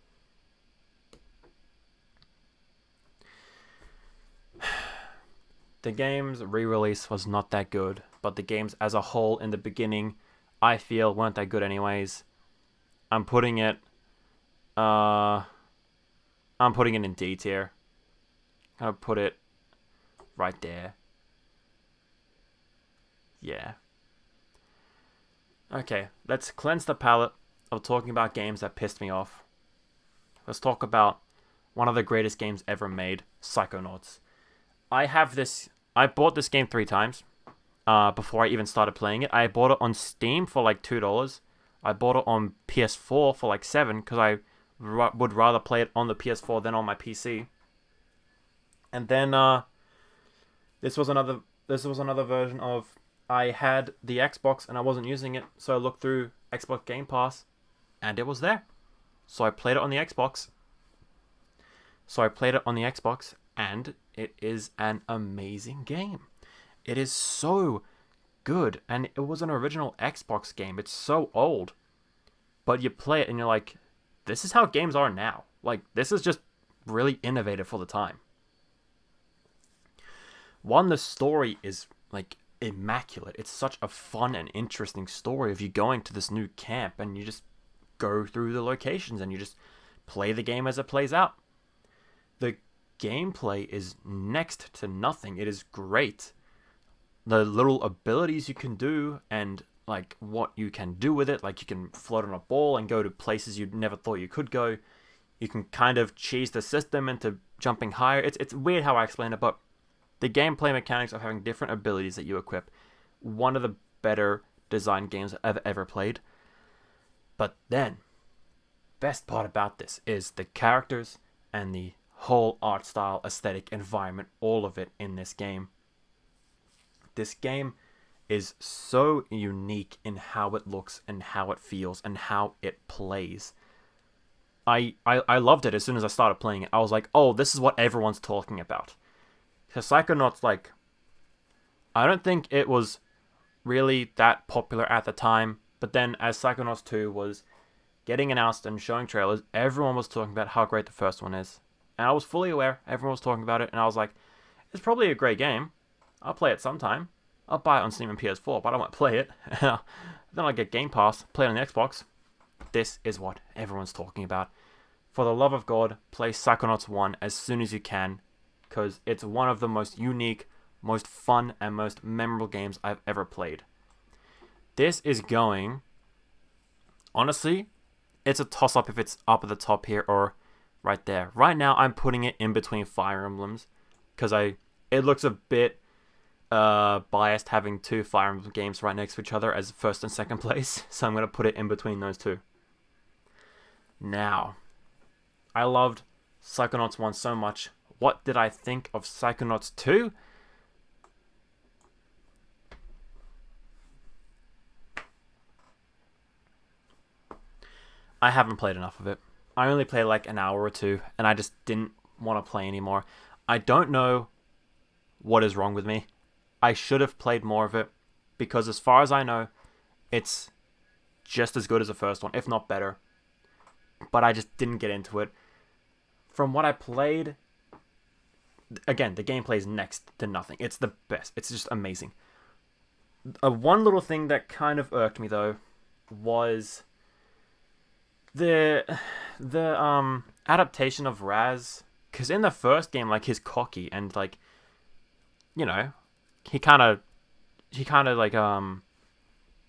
The game's re-release was not that good, but the games as a whole in the beginning, I feel, weren't that good anyways. I'm putting it in D tier. I'm gonna put it right there. Yeah. Okay, let's cleanse the palate of talking about games that pissed me off. Let's talk about one of the greatest games ever made, Psychonauts. I bought this game 3 times before I even started playing it. I bought it on Steam for like $2. I bought it on PS4 for like $7 because I would rather play it on the PS4 than on my PC. And then this was another version of, I had the Xbox and I wasn't using it, so I looked through Xbox Game Pass and it was there. So I played it on the Xbox. And it is an amazing game. It is so good, and it was an original Xbox game. It's so old, but you play it and you're like, this is how games are now. Like, this is just really innovative for the time. One, the story is like immaculate. It's such a fun and interesting story of you going to this new camp and you just go through the locations and you just play the game as it plays out. The gameplay is next to nothing. It is great. The little abilities you can do and like what you can do with it, like you can float on a ball and go to places you never thought you could go. You can kind of cheese the system into jumping higher. It's weird how I explain it, but the gameplay mechanics of having different abilities that you equip, one of the better designed games I've ever played. But then, best part about this is the characters and the whole art style, aesthetic, environment, all of it in this game. This game is so unique in how it looks and how it feels and how it plays. I loved it as soon as I started playing it. I was like, oh, this is what everyone's talking about. Because Psychonauts, like, I don't think it was really that popular at the time, but then as Psychonauts 2 was getting announced and showing trailers, everyone was talking about how great the first one is. And I was fully aware, everyone was talking about it, and I was like, it's probably a great game. I'll play it sometime. I'll buy it on Steam and PS4, but I won't play it. Then I'll get Game Pass, play it on the Xbox. This is what everyone's talking about. For the love of God, play Psychonauts 1 as soon as you can, because it's one of the most unique, most fun, and most memorable games I've ever played. This is going... Honestly, it's a toss-up if it's up at the top here or right there. Right now, I'm putting it in between Fire Emblems, because it looks a bit biased having 2 Fire Emblem games right next to each other as first and second place, so I'm going to put it in between those 2. Now, I loved Psychonauts 1 so much. What did I think of Psychonauts 2? I haven't played enough of it. I only played like an hour or 2, and I just didn't want to play anymore. I don't know what is wrong with me. I should have played more of it, because as far as I know, it's just as good as the first one, if not better. But I just didn't get into it. From what I played, again, the gameplay is next to nothing. It's the best. It's just amazing. One little thing that kind of irked me, though, was the adaptation of Raz. Because in the first game, like, he's cocky and, like, you know, he kind of he kind of like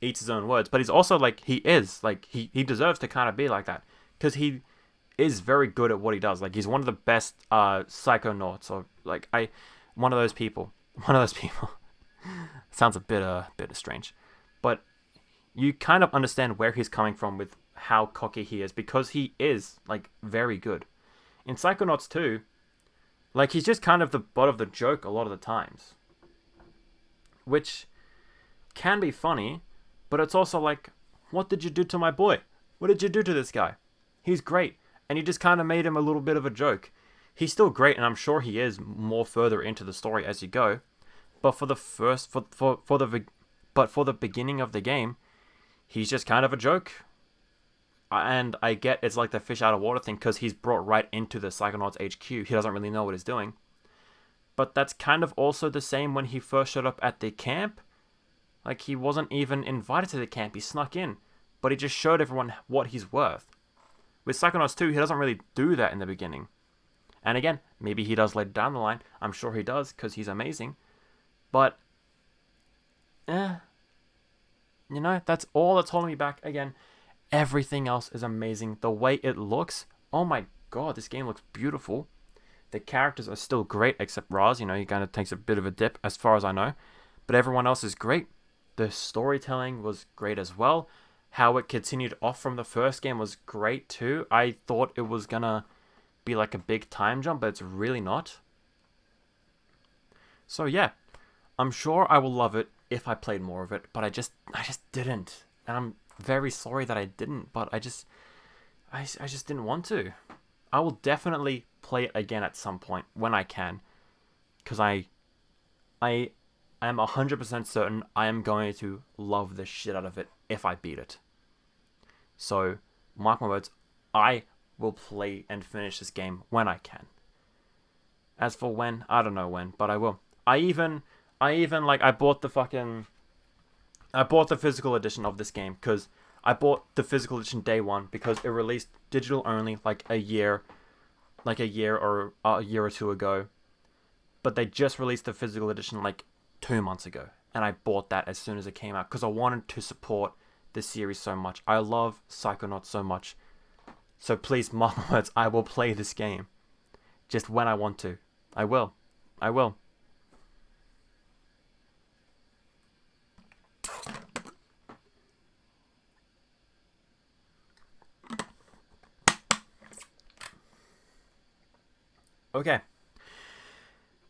eats his own words, but he's also like he deserves to kind of be like that because he is very good at what he does. Like he's one of the best psychonauts, or like one of those people. One of those people. Sounds a bit strange, but you kind of understand where he's coming from with how cocky he is because he is like very good. In Psychonauts 2, like he's just kind of the butt of the joke a lot of the times, which can be funny, but it's also like, what did you do to my boy? What did you do to this guy? He's great, and you just kind of made him a little bit of a joke. He's still great, and I'm sure he is more further into the story as you go. But for the beginning of the game, he's just kind of a joke. And I get it's like the fish out of water thing because he's brought right into the Psychonauts HQ. He doesn't really know what he's doing. But that's kind of also the same when he first showed up at the camp. Like, he wasn't even invited to the camp. He snuck in. But he just showed everyone what he's worth. With Psychonauts 2, he doesn't really do that in the beginning. And again, maybe he does later down the line. I'm sure he does because he's amazing. But, you know, that's all that's holding me back. Again, everything else is amazing. The way it looks, oh my god, this game looks beautiful. The characters are still great, except Raz, you know, he kind of takes a bit of a dip as far as I know. But everyone else is great. The storytelling was great as well. How it continued off from the first game was great too. I thought it was gonna be like a big time jump, but it's really not. So yeah, I'm sure I will love it if I played more of it, but I just didn't. And I'm very sorry that I didn't, but I just didn't want to. I will definitely play it again at some point when I can, because I am 100% certain I am going to love the shit out of it if I beat it. So, mark my words, I will play and finish this game when I can. As for when, I don't know when, but I will. I even like I bought the physical edition of this game because I bought the physical edition day one because it released digital only like a year or a year or two ago. But they just released the physical edition like 2 months ago, and I bought that as soon as it came out because I wanted to support this series so much. I love Psychonauts so much. So please, mark my words, I will play this game. Just when I want to. I will. Okay.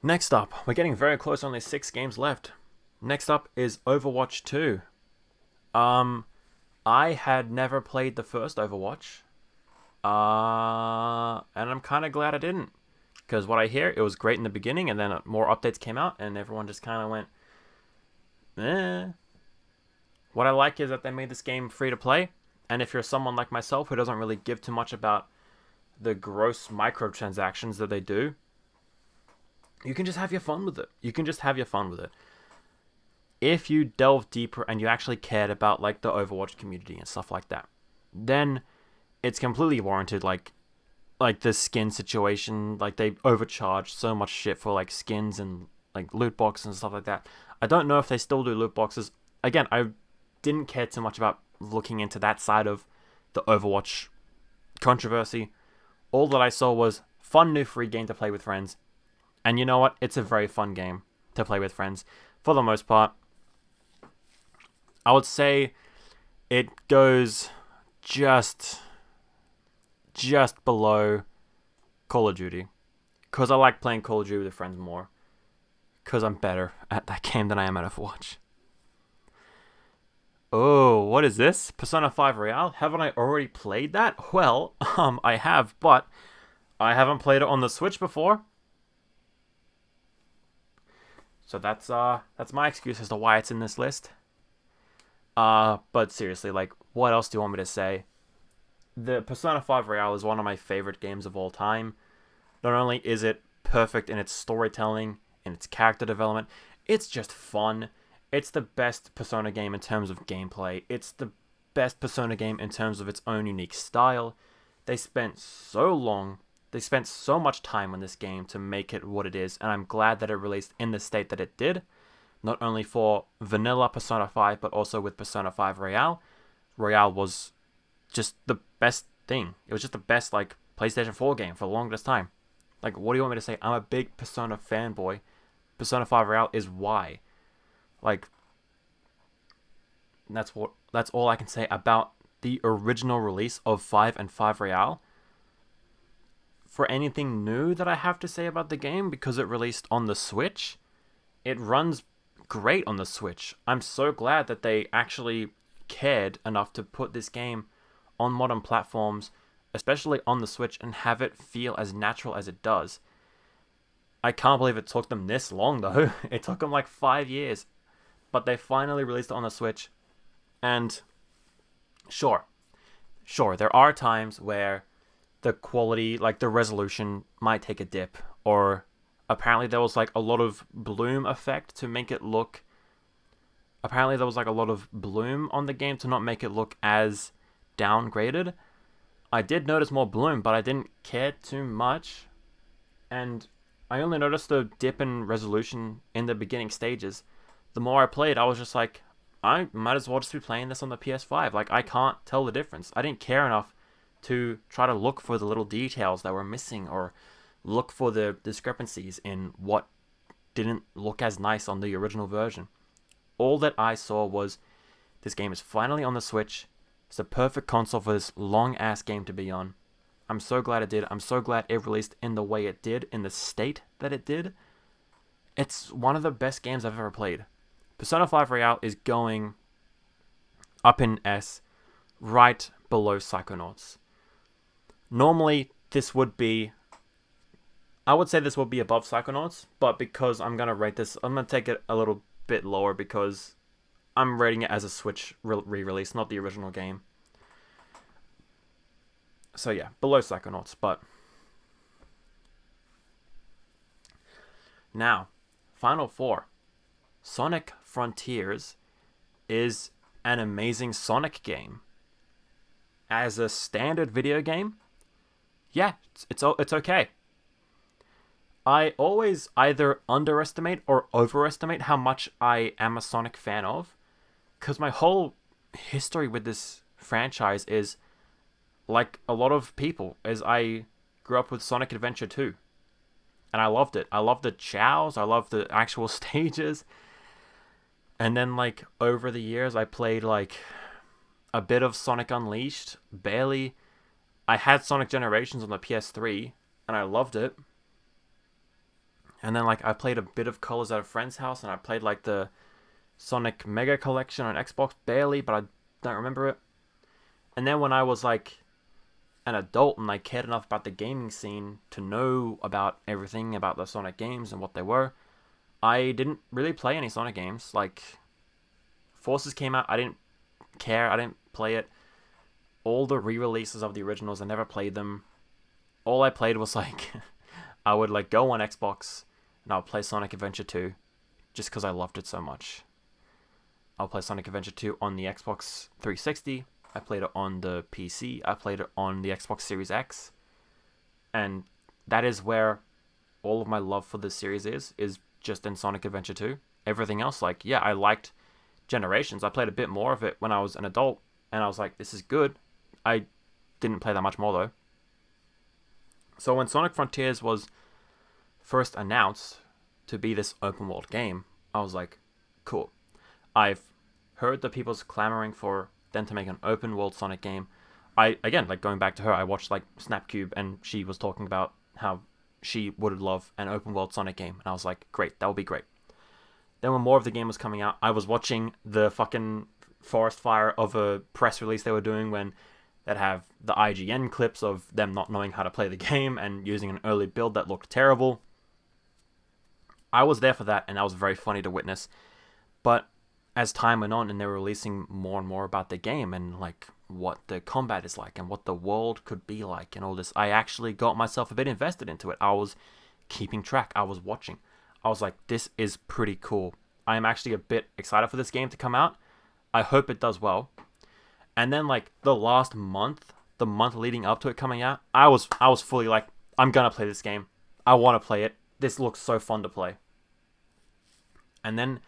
Next up, we're getting very close, only 6 games left. Next up is Overwatch 2. I had never played the first Overwatch. And I'm kind of glad I didn't. Because what I hear, it was great in the beginning, and then more updates came out, and everyone just kind of went, eh. What I like is that they made this game free to play, and if you're someone like myself who doesn't really give too much about the gross microtransactions that they do, you can just have your fun with it. If you delve deeper and you actually cared about like the Overwatch community and stuff like that, then it's completely warranted. Like the skin situation, like they overcharged so much shit for like skins and like loot boxes and stuff like that. I don't know if they still do loot boxes. Again, I didn't care too much about looking into that side of the Overwatch controversy. All that I saw was fun new free game to play with friends. And you know what? It's a very fun game to play with friends. For the most part, I would say it goes just below Call of Duty. Because I like playing Call of Duty with friends more. Because I'm better at that game than I am at Overwatch. Oh, what is this? Persona 5 Royale? Haven't I already played that? Well, I have, but I haven't played it on the Switch before. So that's my excuse as to why it's in this list. But seriously, like, what else do you want me to say? The Persona 5 Royale is one of my favorite games of all time. Not only is it perfect in its storytelling and its character development, it's just fun. It's the best Persona game in terms of gameplay. It's the best Persona game in terms of its own unique style. They spent so much time on this game to make it what it is, and I'm glad that it released in the state that it did. not only for vanilla Persona 5, but also with Persona 5 Royale. Royale was just the best thing. It was just the best, like, PlayStation 4 game for the longest time. Like, what do you want me to say? I'm a big Persona fanboy. Persona 5 Royale is why. Like, that's all I can say about the original release of 5 and 5 Royale. For anything new that I have to say about the game, because it released on the Switch, it runs great on the Switch. I'm so glad that they actually cared enough to put this game on modern platforms, especially on the Switch, and have it feel as natural as it does. I can't believe it took them this long, though. It took them like 5 years. But they finally released it on the Switch. And sure, there are times where the quality, like the resolution, might take a dip. Or apparently there was like a lot of bloom effect to make it look... Apparently there was like a lot of bloom on the game to not make it look as downgraded. I did notice more bloom, but I didn't care too much. And I only noticed the dip in resolution in the beginning stages. The more I played, I was just like, I might as well just be playing this on the PS5. Like, I can't tell the difference. I didn't care enough to try to look for the little details that were missing or look for the discrepancies in what didn't look as nice on the original version. All that I saw was, this game is finally on the Switch. It's a perfect console for this long-ass game to be on. I'm so glad it did. I'm so glad it released in the way it did, in the state that it did. It's one of the best games I've ever played. Persona 5 Royale is going up in S, right below Psychonauts. Normally, this would be... I would say this would be above Psychonauts, but because I'm going to rate this, I'm going to take it a little bit lower because I'm rating it as a Switch re-release, not the original game. So yeah, below Psychonauts, but... Now, Final 4. Sonic Frontiers is an amazing Sonic game. As a standard video game, yeah, it's okay. I always either underestimate or overestimate how much I am a Sonic fan of, because my whole history with this franchise is, like a lot of people, is I grew up with Sonic Adventure 2. And I loved it. I loved the chows. I loved the actual stages. And then, like, over the years, I played, like, a bit of Sonic Unleashed. Barely. I had Sonic Generations on the PS3, and I loved it. And then, like, I played a bit of Colors at a friend's house, and I played, like, the Sonic Mega Collection on Xbox. Barely, but I don't remember it. And then when I was, like, an adult and I cared enough about the gaming scene to know about everything about the Sonic games and what they were, I didn't really play any Sonic games. Like, Forces came out, I didn't care, I didn't play it. All the re-releases of the originals, I never played them. All I played was, like, I would, like, go on Xbox and I'll play Sonic Adventure 2 just because I loved it so much. I'll play Sonic Adventure 2 on the Xbox 360. I played it on the PC. I played it on the Xbox Series X. And that is where all of my love for this series is just in Sonic Adventure 2. Everything else, like, yeah, I liked Generations. I played a bit more of it when I was an adult, and I was like, this is good. I didn't play that much more, though. So when Sonic Frontiers was first announced to be this open world game, I was like, cool. I've heard that people's clamoring for them to make an open world Sonic game. Again, like, going back to her, I watched, like, Snapcube, and she was talking about how she would love an open world Sonic game, and I was like, great, that would be great. Then when more of the game was coming out, I was watching the fucking forest fire of a press release they were doing when they'd have the IGN clips of them not knowing how to play the game and using an early build that looked terrible. I was there for that, and that was very funny to witness. But as time went on and they were releasing more and more about the game and, like, what the combat is like and what the world could be like and all this, I actually got myself a bit invested into it. I was keeping track. I was watching. I was like, this is pretty cool. I am actually a bit excited for this game to come out. I hope it does well. And then, like, the last month, the month leading up to it coming out, I was fully like, I'm gonna play this game. I want to play it. This looks so fun to play. And then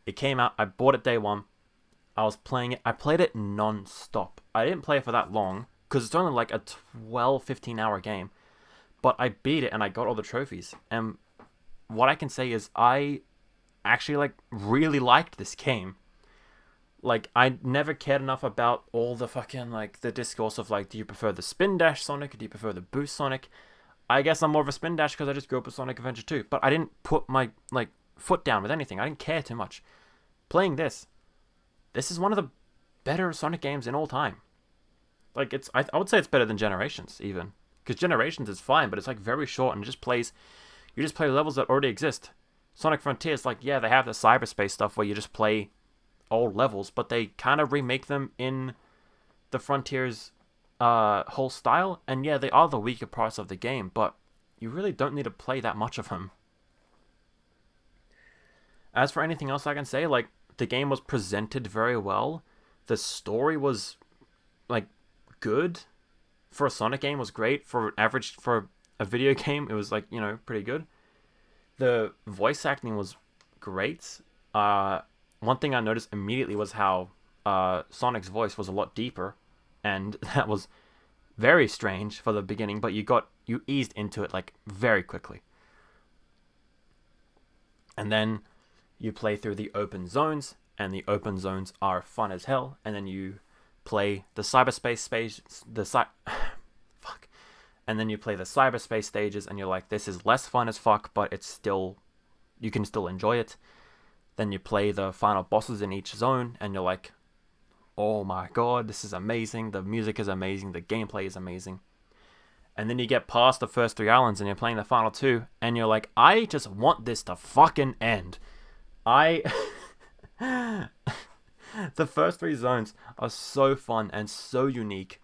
It came out. I bought it day one. I was playing it. I played it non-stop. I didn't play it for that long because it's only like a 12, 15-hour game. But I beat it and I got all the trophies. And what I can say is I actually like really liked this game. Like, I never cared enough about all the fucking, like, the discourse of, like, do you prefer the spin dash Sonic or do you prefer the boost Sonic? I guess I'm more of a spin dash because I just grew up with Sonic Adventure 2. But I didn't put my, like, foot down with anything. I didn't care too much. Playing this is one of the better Sonic games in all time. Like, I would say it's better than Generations, even. Because Generations is fine, but it's, like, very short and it just plays, you just play levels that already exist. Sonic Frontiers, like, yeah, they have the cyberspace stuff where you just play old levels, but they kind of remake them in the Frontiers whole style, and yeah, they are the weaker parts of the game, but you really don't need to play that much of them. As for anything else I can say, like, the game was presented very well. The story was, like, good. For a Sonic game, was great. For a video game, it was, like, you know, pretty good. The voice acting was great. One thing I noticed immediately was how Sonic's voice was a lot deeper, and that was very strange for the beginning, but you eased into it like very quickly. And then you play through the open zones, and the open zones are fun as hell, and then you play the cyberspace space, and then you play the cyberspace stages, and you're like, this is less fun as fuck, but it's still, you can still enjoy it. Then you play the final bosses in each zone, and you're like, oh my god, this is amazing. The music is amazing. The gameplay is amazing. And then you get past the first 3 islands, and you're playing the final 2, and you're like, I just want this to fucking end. The first 3 zones are so fun and so unique.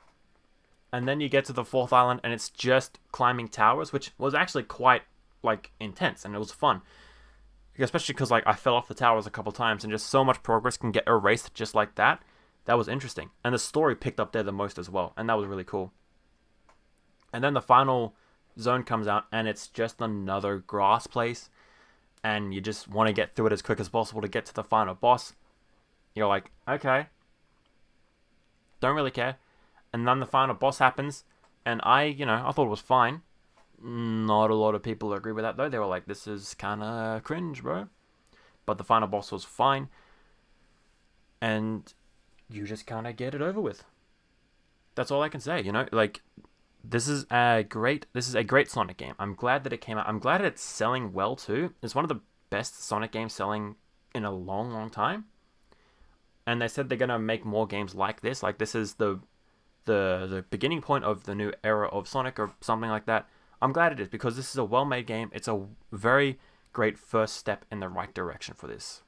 And then you get to the 4th island, and it's just climbing towers, which was actually quite, like, intense, and it was fun. Especially because, like, I fell off the towers a couple times, and just so much progress can get erased just like that. That was interesting. And the story picked up there the most as well, and that was really cool. And then the final zone comes out, and it's just another grass place, and you just want to get through it as quick as possible to get to the final boss. You're like, okay. Don't really care. And then the final boss happens, and I thought it was fine. Not a lot of people agree with that, though. They were like, this is kind of cringe, bro. But the final boss was fine. And you just kind of get it over with. That's all I can say, Like, this is a great Sonic game. I'm glad that it came out. I'm glad it's selling well, too. It's one of the best Sonic games selling in a long, long time. And they said they're going to make more games like this. Like, this is the beginning point of the new era of Sonic or something like that. I'm glad it is, because this is a well-made game. It's a very great first step in the right direction for this.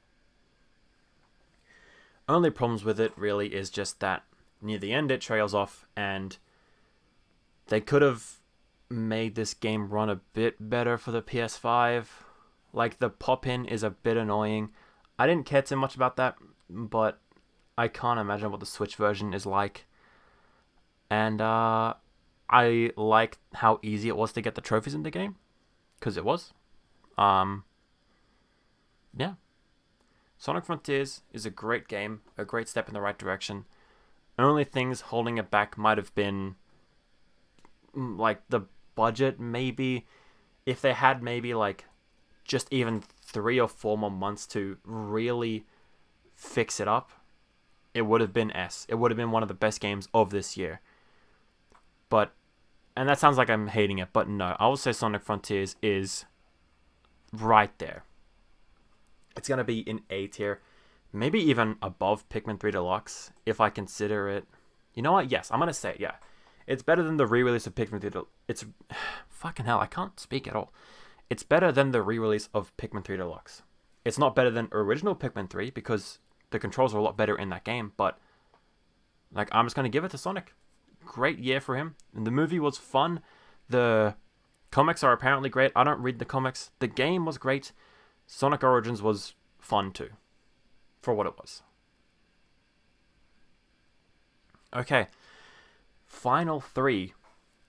Only problems with it really is just that near the end it trails off, and they could have made this game run a bit better for the PS5. Like, the pop-in is a bit annoying. I didn't care too much about that, but I can't imagine what the Switch version is like. And I liked how easy it was to get the trophies in the game, because it was. Yeah. Sonic Frontiers is a great game, a great step in the right direction. Only things holding it back might have been, like, the budget, maybe. If they had maybe, like, just even 3 or 4 more months to really fix it up, it would have been S. It would have been one of the best games of this year. But, and that sounds like I'm hating it, but no, I would say Sonic Frontiers is right there. It's going to be in A tier, maybe even above Pikmin 3 Deluxe, if I consider it. You know what? Yes, I'm going to say it, yeah. It's better than the re-release of Pikmin 3 Deluxe. It's, fucking hell, I can't speak at all. It's better than the re-release of Pikmin 3 Deluxe. It's not better than original Pikmin 3, because the controls are a lot better in that game, but, like, I'm just going to give it to Sonic. Great year for him. And the movie was fun. The comics are apparently great. I don't read the comics. The game was great. Sonic Origins was fun too, for what it was. Okay, final 3,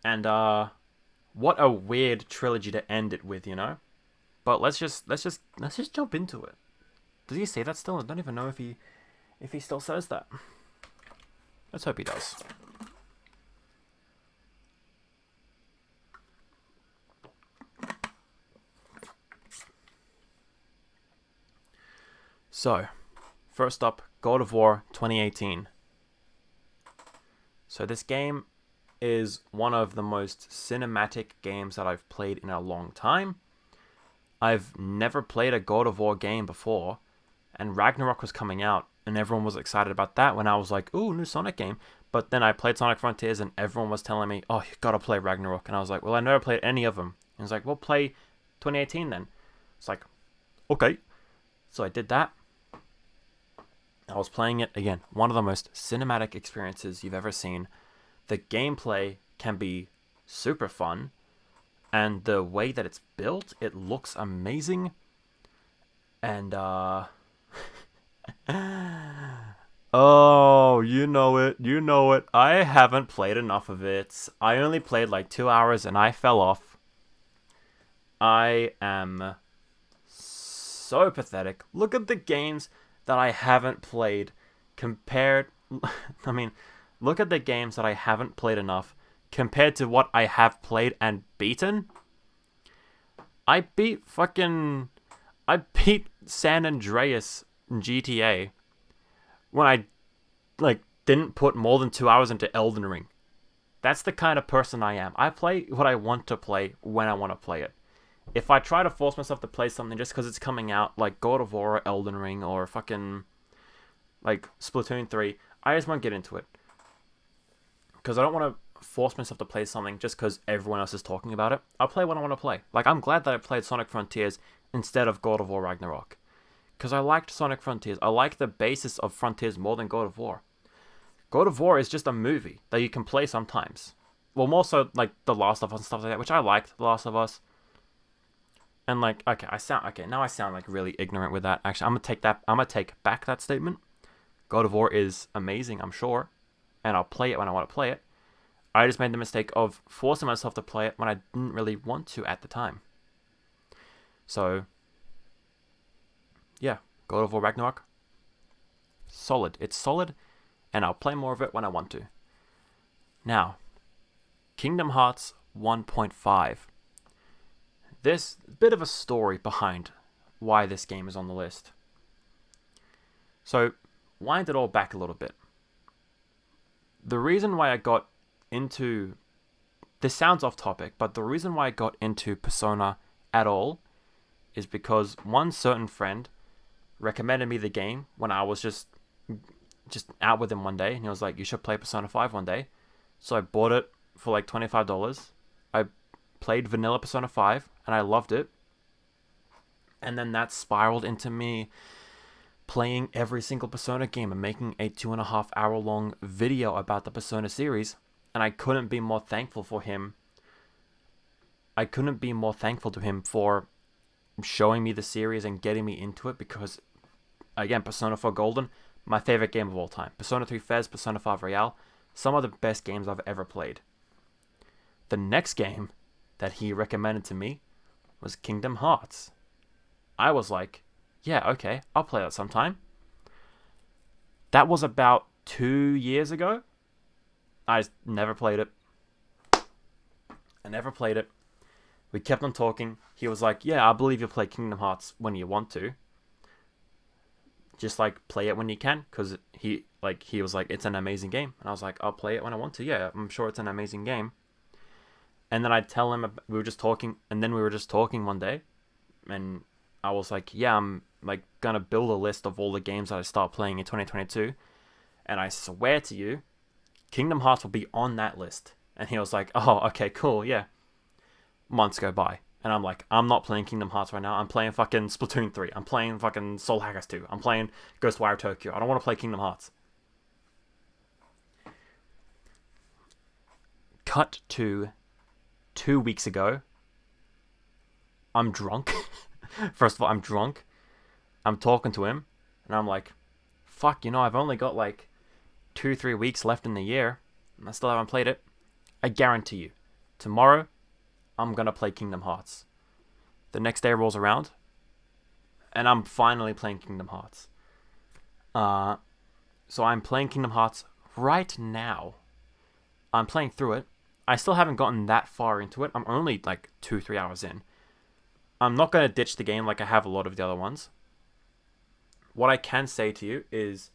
and what a weird trilogy to end it with, But let's just jump into it. Does he say that still? I don't even know if he still says that. Let's hope he does. So, first up, God of War 2018. So this game is one of the most cinematic games that I've played in a long time. I've never played a God of War game before, and Ragnarok was coming out, and everyone was excited about that when I was like, ooh, new Sonic game. But then I played Sonic Frontiers, and everyone was telling me, oh, you gotta play Ragnarok. And I was like, well, I never played any of them. And it's like, well, play 2018 then. It's like, okay. So I did that. I was playing it again. One of the most cinematic experiences you've ever seen. The gameplay can be super fun, and the way that it's built, it looks amazing. And oh, you know it. I haven't played enough of it. I only played like 2 hours and I fell off. I am so pathetic. Look at the games that I haven't played compared. I mean, look at the games that I haven't played enough compared to what I have played and beaten. I beat San Andreas in GTA when I didn't put more than 2 hours into Elden Ring. That's the kind of person I am. I play what I want to play when I want to play it. If I try to force myself to play something just because it's coming out, like God of War or Elden Ring or fucking like Splatoon 3, I just won't get into it. Because I don't want to force myself to play something just because everyone else is talking about it. I'll play what I want to play. Like, I'm glad that I played Sonic Frontiers instead of God of War Ragnarok. Because I liked Sonic Frontiers. I like the basis of Frontiers more than God of War. God of War is just a movie that you can play sometimes. Well, more so like The Last of Us and stuff like that, which I liked, The Last of Us. And like, now I sound like really ignorant with that. Actually, I'm gonna take back that statement. God of War is amazing, I'm sure, and I'll play it when I want to play it. I just made the mistake of forcing myself to play it when I didn't really want to at the time. So, yeah, God of War Ragnarok, solid. It's solid, and I'll play more of it when I want to. Now, Kingdom Hearts 1.5. There's a bit of a story behind why this game is on the list. So, wind it all back a little bit. The reason why I got into... This sounds off topic, but the reason why I got into Persona at all is because one certain friend recommended me the game when I was just out with him one day, and he was like, you should play Persona 5 one day. So I bought it for like $25. I played vanilla Persona 5, and I loved it. And then that spiraled into me playing every single Persona game and making a 2.5 hour long video about the Persona series. And I couldn't be more thankful for him. I couldn't be more thankful to him for showing me the series and getting me into it, because, again, Persona 4 Golden, my favorite game of all time. Persona 3 Fez, Persona 5 Royale, some of the best games I've ever played. The next game that he recommended to me was Kingdom Hearts. I was like, yeah, okay, I'll play that sometime. That was about 2 years ago. I never played it. We kept on talking. He was like, yeah, I believe you'll play Kingdom Hearts when you want to. Just like play it when you can, because he was like, it's an amazing game. And I was like, I'll play it when I want to. Yeah, I'm sure it's an amazing game. And then I'd tell him, we were just talking one day, and I was like, yeah, I'm like gonna build a list of all the games that I start playing in 2022, and I swear to you, Kingdom Hearts will be on that list. And he was like, oh, okay, cool, yeah. Months go by, and I'm like, I'm not playing Kingdom Hearts right now. I'm playing fucking Splatoon 3. I'm playing fucking Soul Hackers 2. I'm playing Ghostwire Tokyo. I don't want to play Kingdom Hearts. Cut to 2 weeks ago. I'm drunk. First of all, I'm drunk. I'm talking to him, and I'm like, fuck, I've only got like 2-3 weeks left in the year, and I still haven't played it. I guarantee you, tomorrow, I'm gonna play Kingdom Hearts. The next day rolls around. and I'm finally playing Kingdom Hearts. So I'm playing Kingdom Hearts right now. I'm playing through it. I still haven't gotten that far into it. I'm only like 2-3 hours in. I'm not going to ditch the game like I have a lot of the other ones. What I can say to you is,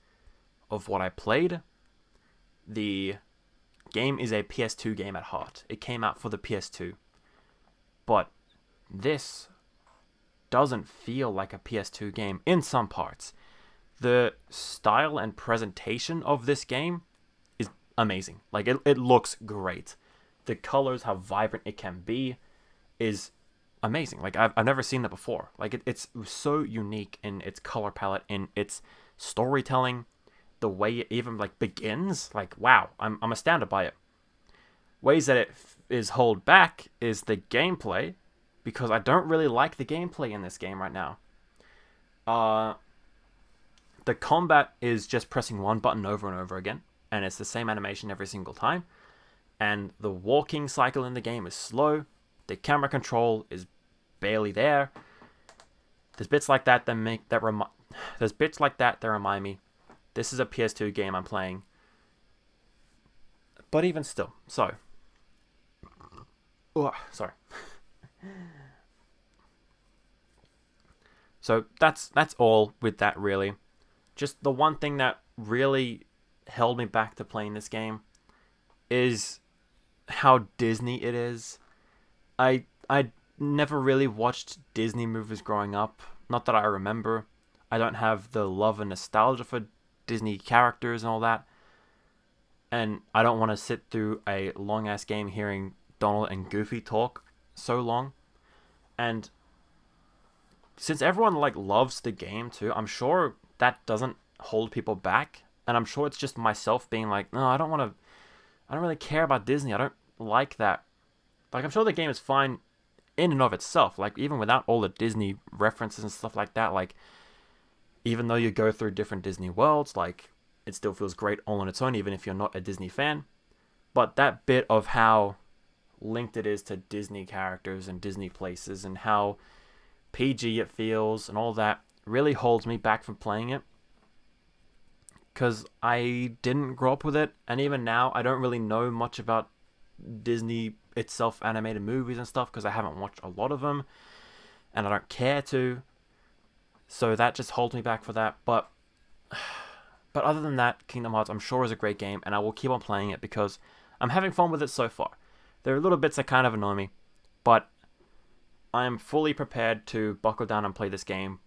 of what I played, the game is a PS2 game at heart. It came out for the PS2. But this doesn't feel like a PS2 game in some parts. The style and presentation of this game is amazing. Like, it looks great. The colors, how vibrant it can be, is amazing. Like, I've never seen that before. Like, it's so unique in its color palette, in its storytelling, the way it even, like, begins. Like, wow, I'm astounded by it. Ways that it is held back is the gameplay, because I don't really like the gameplay in this game right now. The combat is just pressing one button over and over again, and it's the same animation every single time. And the walking cycle in the game is slow. The camera control is barely there. There's bits like that that remind me this is a PS2 game I'm playing. But even still, sorry. So that's all with that, really. Just the one thing that really held me back to playing this game is how Disney it is. I never really watched Disney movies growing up. Not that I remember. I don't have the love and nostalgia for Disney characters and all that. And I don't want to sit through a long-ass game hearing Donald and Goofy talk so long. And since everyone like loves the game too, I'm sure that doesn't hold people back. And I'm sure it's just myself being like, no, I don't really care about Disney. I don't like that. Like, I'm sure the game is fine in and of itself. Like, even without all the Disney references and stuff like that. Like, even though you go through different Disney worlds, like, it still feels great all on its own, even if you're not a Disney fan. But that bit of how linked it is to Disney characters and Disney places and how PG it feels and all that really holds me back from playing it. Because I didn't grow up with it, and even now I don't really know much about Disney itself, animated movies and stuff, because I haven't watched a lot of them, and I don't care to. So that just holds me back for that. But other than that, Kingdom Hearts I'm sure is a great game, and I will keep on playing it because I'm having fun with it so far. There are little bits that kind of annoy me, but I'm fully prepared to buckle down and play this game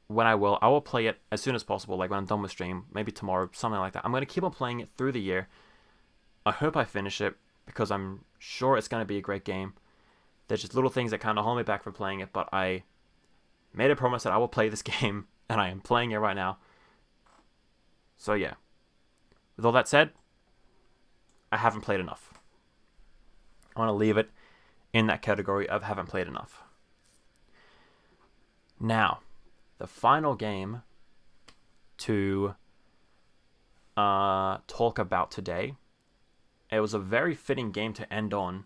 when I will play it as soon as possible, like when I'm done with stream, maybe tomorrow, something like that. I'm going to keep on playing it through the year. I hope I finish it, because I'm sure it's going to be a great game. There's just little things that kind of hold me back from playing it, but I made a promise that I will play this game, and I am playing it right now. So yeah. With all that said, I haven't played enough. I want to leave it in that category of haven't played enough. Now, the final game to talk about today, it was a very fitting game to end on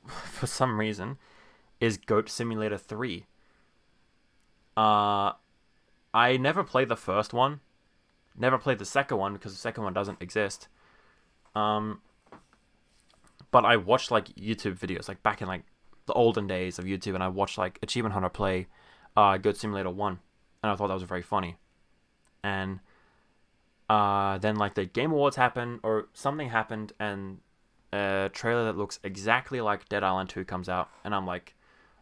for some reason, is Goat Simulator 3. I never played the first one, never played the second one because the second one doesn't exist. But I watched like YouTube videos, like back in like the olden days of YouTube, and I watched like Achievement Hunter play Goat Simulator 1, and I thought that was very funny. And then like the Game Awards happened, or something happened, and a trailer that looks exactly like Dead Island 2 comes out, and I'm like,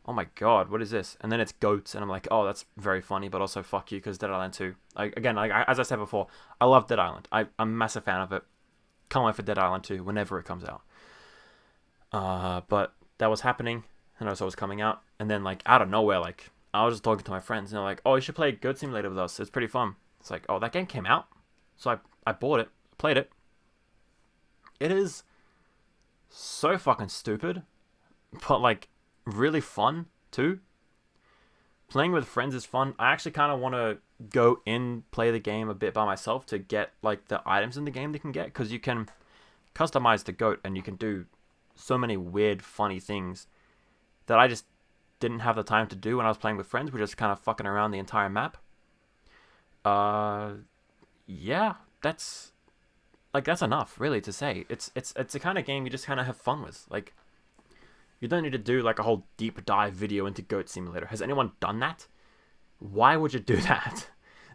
oh my god, what is this? And then it's goats, and I'm like, oh, that's very funny, but also fuck you, because Dead Island 2. As I said before, I love Dead Island. I'm a massive fan of it. Can't wait for Dead Island 2 whenever it comes out. But that was happening, and I saw it was coming out, and then like out of nowhere, like I was just talking to my friends, and they're like, oh, you should play Goat Simulator with us. It's pretty fun. It's like, oh, that game came out? So I bought it, played it. It is so fucking stupid, but like really fun too. Playing with friends is fun. I actually kind of want to go in, play the game a bit by myself to get like the items in the game they can get, because you can customize the goat and you can do so many weird, funny things that I just didn't have the time to do when I was playing with friends. We're just kind of fucking around the entire map. Yeah, that's enough really to say. It's a kind of game you just kind of have fun with. Like, you don't need to do like a whole deep dive video into Goat Simulator. Has anyone done that? Why would you do that?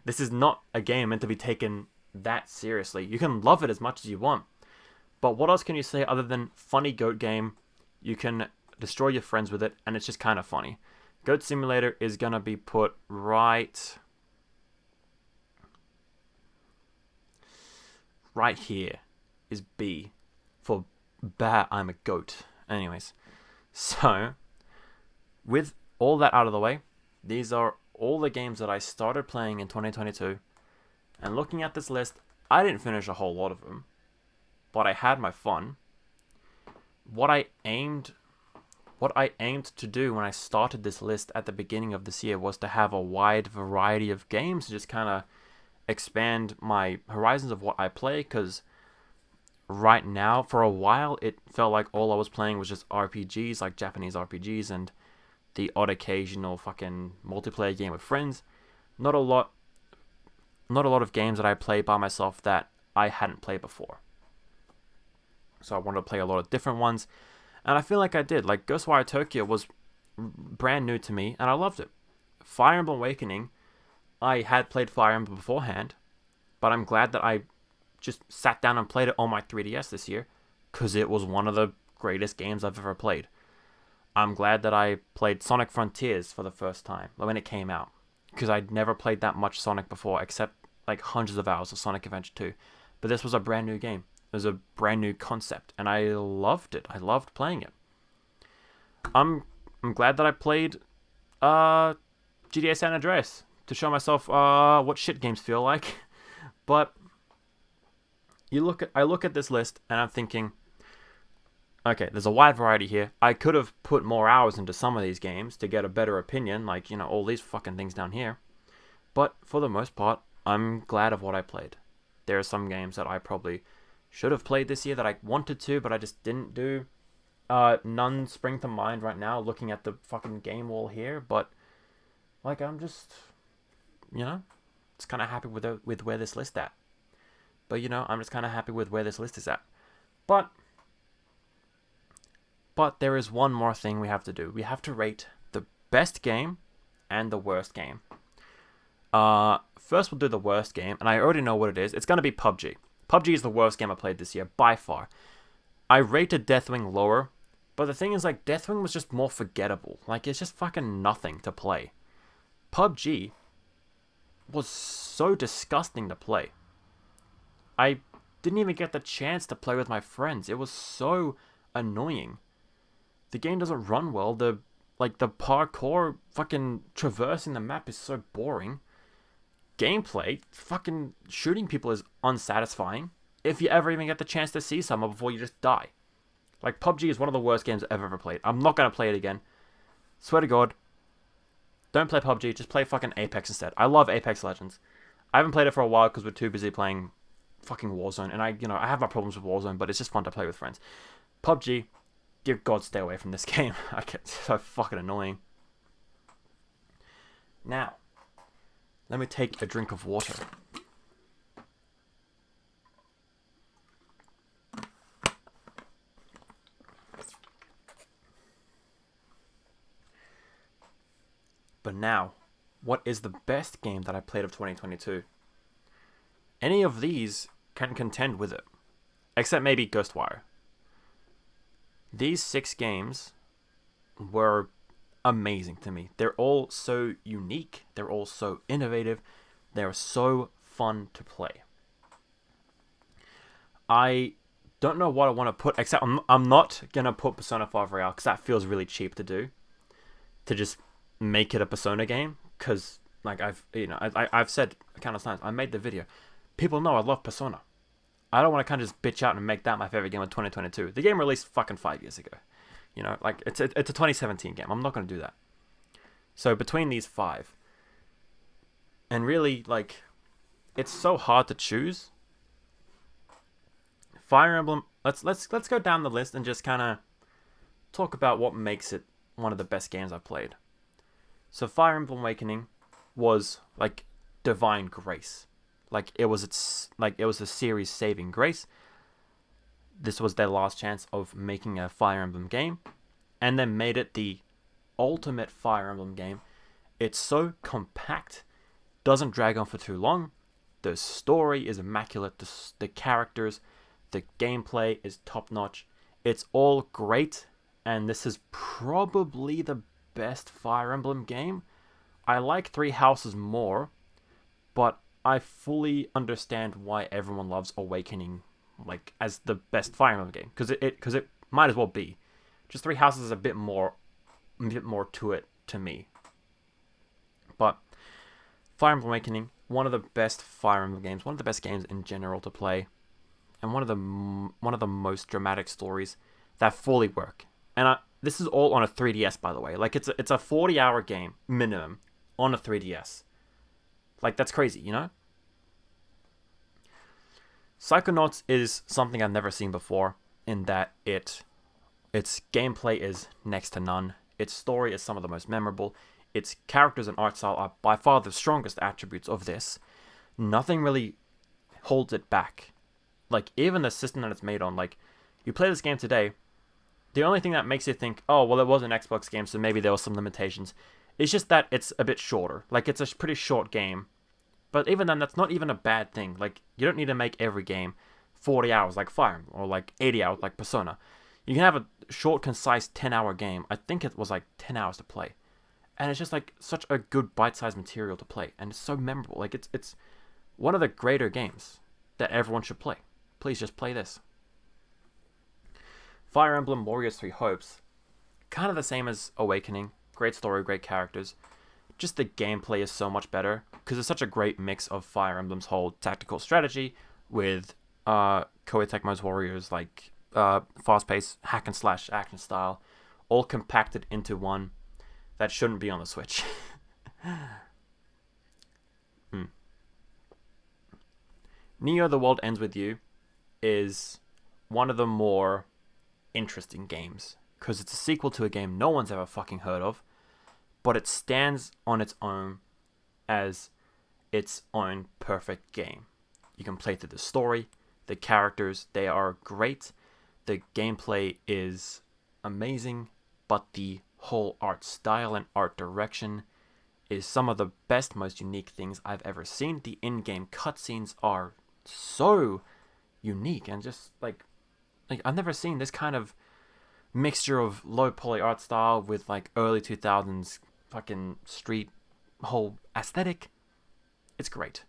This is not a game meant to be taken that seriously. You can love it as much as you want, but what else can you say other than funny goat game? You can destroy your friends with it, and it's just kind of funny. Goat Simulator is gonna be put right here is B for Bah, I'm a Goat. Anyways, so with all that out of the way, these are all the games that I started playing in 2022. And looking at this list, I didn't finish a whole lot of them, but I had my fun. What I aimed to do when I started this list at the beginning of this year was to have a wide variety of games to just kind of expand my horizons of what I play, because right now, for a while, it felt like all I was playing was just RPGs, like Japanese RPGs, and the odd occasional fucking multiplayer game with friends. Not a lot of games that I play by myself that I hadn't played before. So I wanted to play a lot of different ones, and I feel like I did. Like, Ghostwire Tokyo was brand new to me, and I loved it. Fire Emblem Awakening, I had played Fire Emblem beforehand, but I'm glad that I just sat down and played it on my 3DS this year, because it was one of the greatest games I've ever played. I'm glad that I played Sonic Frontiers for the first time when it came out, because I'd never played that much Sonic before, except like hundreds of hours of Sonic Adventure 2. But this was a brand new game. It was a brand new concept, and I loved it. I loved playing it. I'm glad that I played GTA San Andreas to show myself what shit games feel like. But I look at this list and I'm thinking, okay, there's a wide variety here. I could have put more hours into some of these games to get a better opinion, like, you know, all these fucking things down here. But for the most part, I'm glad of what I played. There are some games that I probably should have played this year that I wanted to, but I just didn't do. None spring to mind right now looking at the fucking game wall here, but like, I'm just, you know, just kind of happy with where this list at. But, you know, I'm just kind of happy with where this list is at. But there is one more thing we have to do. We have to rate the best game and the worst game. First we'll do the worst game, and I already know what it is. It's going to be PUBG. PUBG is the worst game I played this year, by far. I rated Deathwing lower, but the thing is, like, Deathwing was just more forgettable. Like, it's just fucking nothing to play. PUBG was so disgusting to play. I didn't even get the chance to play with my friends. It was so annoying. The game doesn't run well. The parkour fucking traversing the map is so boring. Gameplay, fucking shooting people is unsatisfying. If you ever even get the chance to see someone before you just die. Like, PUBG is one of the worst games I've ever played. I'm not going to play it again. Swear to God. Don't play PUBG, just play fucking Apex instead. I love Apex Legends. I haven't played it for a while because we're too busy playing fucking Warzone. And I have my problems with Warzone, but it's just fun to play with friends. PUBG, dear God, stay away from this game. I get so fucking annoying. Now, let me take a drink of water. But now, what is the best game that I played of 2022? Any of these can contend with it, except maybe Ghostwire. These 6 games were amazing to me. They're all so unique. They're all so innovative. They're so fun to play. I don't know what I want to put, except I'm not going to put Persona 5 Royale because that feels really cheap to do. To just make it a Persona game, because like I've said countless times, I made the video. People know I love Persona. I don't want to kind of just bitch out and make that my favorite game of 2022. The game released fucking 5 years ago. You know, like, it's a 2017 game. I'm not going to do that. So between these 5, and really, like, it's so hard to choose. Fire Emblem. Let's go down the list and just kind of talk about what makes it one of the best games I've played. So Fire Emblem Awakening was like divine grace. Like it was a series saving grace. This was their last chance of making a Fire Emblem game, and then made it the ultimate Fire Emblem game. It's so compact, doesn't drag on for too long. The story is immaculate. The characters, the gameplay is top notch. It's all great, and this is probably the best Fire Emblem game. I like Three Houses more, but I fully understand why everyone loves Awakening like as the best Fire Emblem game, because it might as well be. Just Three Houses is a bit more to it to me. But Fire Emblem Awakening, one of the best Fire Emblem games, one of the best games in general to play, and one of the most dramatic stories that fully work. And this is all on a 3DS, by the way. Like it's a 40-hour game minimum on a 3DS. Like that's crazy, you know? Psychonauts is something I've never seen before, in that its gameplay is next to none. Its story is some of the most memorable. Its characters and art style are by far the strongest attributes of this. Nothing really holds it back. Like, even the system that it's made on, like, you play this game today, the only thing that makes you think, oh, well, it was an Xbox game, so maybe there were some limitations, is just that it's a bit shorter. Like, it's a pretty short game. But even then, that's not even a bad thing. Like, you don't need to make every game 40 hours like Fire Emblem, or like 80 hours like Persona. You can have a short, concise 10-hour game. I think it was like 10 hours to play. And it's just like such a good bite-sized material to play. And it's so memorable. Like, it's one of the greater games that everyone should play. Please just play this. Fire Emblem Warriors 3 Hopes. Kind of the same as Awakening. Great story, great characters. Just the gameplay is so much better, because it's such a great mix of Fire Emblem's whole tactical strategy with Koei Tecmo's Warriors, like fast-paced hack and slash action style, all compacted into one that shouldn't be on the Switch. Neo: The World Ends With You is one of the more interesting games, because it's a sequel to a game no one's ever fucking heard of, but it stands on its own as its own perfect game. You can play through the story, the characters, they are great, the gameplay is amazing, but the whole art style and art direction is some of the best, most unique things I've ever seen. The in-game cutscenes are so unique, and just like I've never seen this kind of mixture of low poly art style with like early 2000s fucking street whole aesthetic. It's great.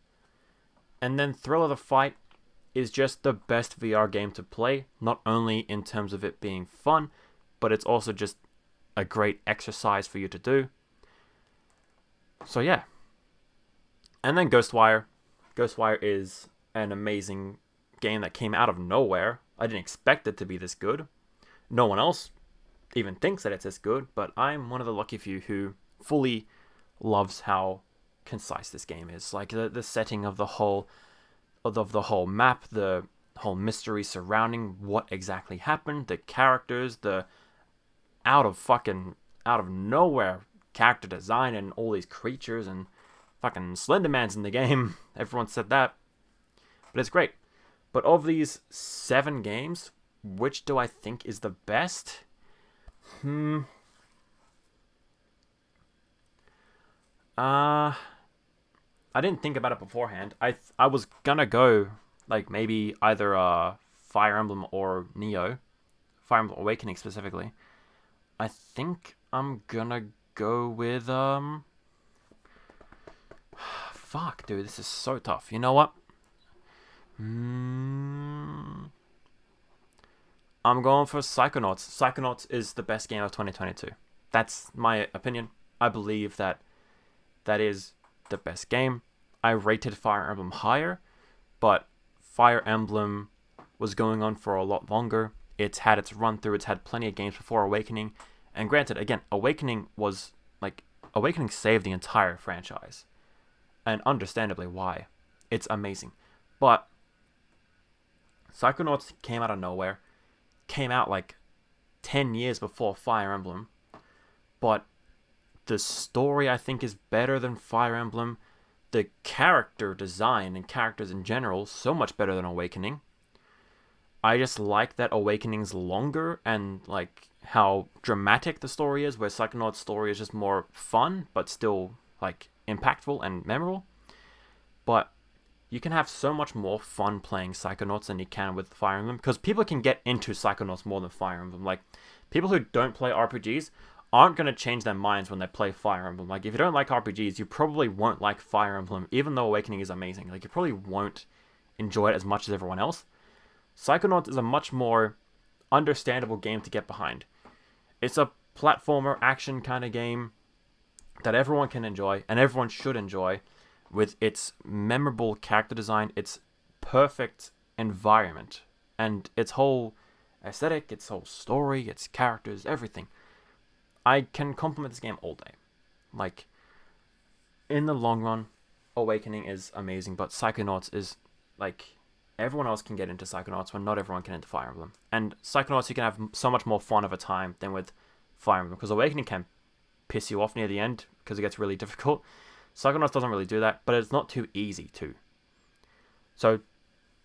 And then Thrill of the Fight is just the best VR game to play, not only in terms of it being fun, but it's also just a great exercise for you to do. So yeah. And then Ghostwire. Ghostwire is an amazing game that came out of nowhere. I didn't expect it to be this good. No one else even thinks that it's this good, but I'm one of the lucky few who fully loves how concise this game is. Like the setting of the whole map, the whole mystery surrounding what exactly happened, the characters, the out of nowhere character design, and all these creatures, and fucking Slenderman's in the game. Everyone said that. But it's great. But of these 7 games, which do I think is the best? I didn't think about it beforehand. I was gonna go like maybe either Fire Emblem or Neo, Fire Emblem Awakening specifically. I think I'm gonna go with fuck, dude, this is so tough. You know what? I'm going for Psychonauts. Psychonauts is the best game of 2022. That's my opinion. I believe that is the best game. I rated Fire Emblem higher, but Fire Emblem was going on for a lot longer. It's had its run through. It's had plenty of games before Awakening. And granted, again, Awakening saved the entire franchise. And understandably why. It's amazing. But Psychonauts came out of nowhere. Came out like 10 years before Fire Emblem. but the story I think is better than Fire Emblem. The character design and characters in general so much better than Awakening. I just like that Awakening's longer and like how dramatic the story is, where Psychonauts' story is just more fun but still like impactful and memorable. But you can have so much more fun playing Psychonauts than you can with Fire Emblem, because people can get into Psychonauts more than Fire Emblem. Like, people who don't play RPGs aren't going to change their minds when they play Fire Emblem. Like, if you don't like RPGs, you probably won't like Fire Emblem, even though Awakening is amazing. Like, you probably won't enjoy it as much as everyone else. Psychonauts is a much more understandable game to get behind. It's a platformer action kind of game that everyone can enjoy, and everyone should enjoy, with its memorable character design, its perfect environment, and its whole aesthetic, its whole story, its characters, everything. I can compliment this game all day. Like, in the long run, Awakening is amazing, but Psychonauts is, like, everyone else can get into Psychonauts when not everyone can into Fire Emblem. And Psychonauts, you can have so much more fun of a time than with Fire Emblem, because Awakening can piss you off near the end because it gets really difficult. Psychonauts doesn't really do that, but it's not too easy too. So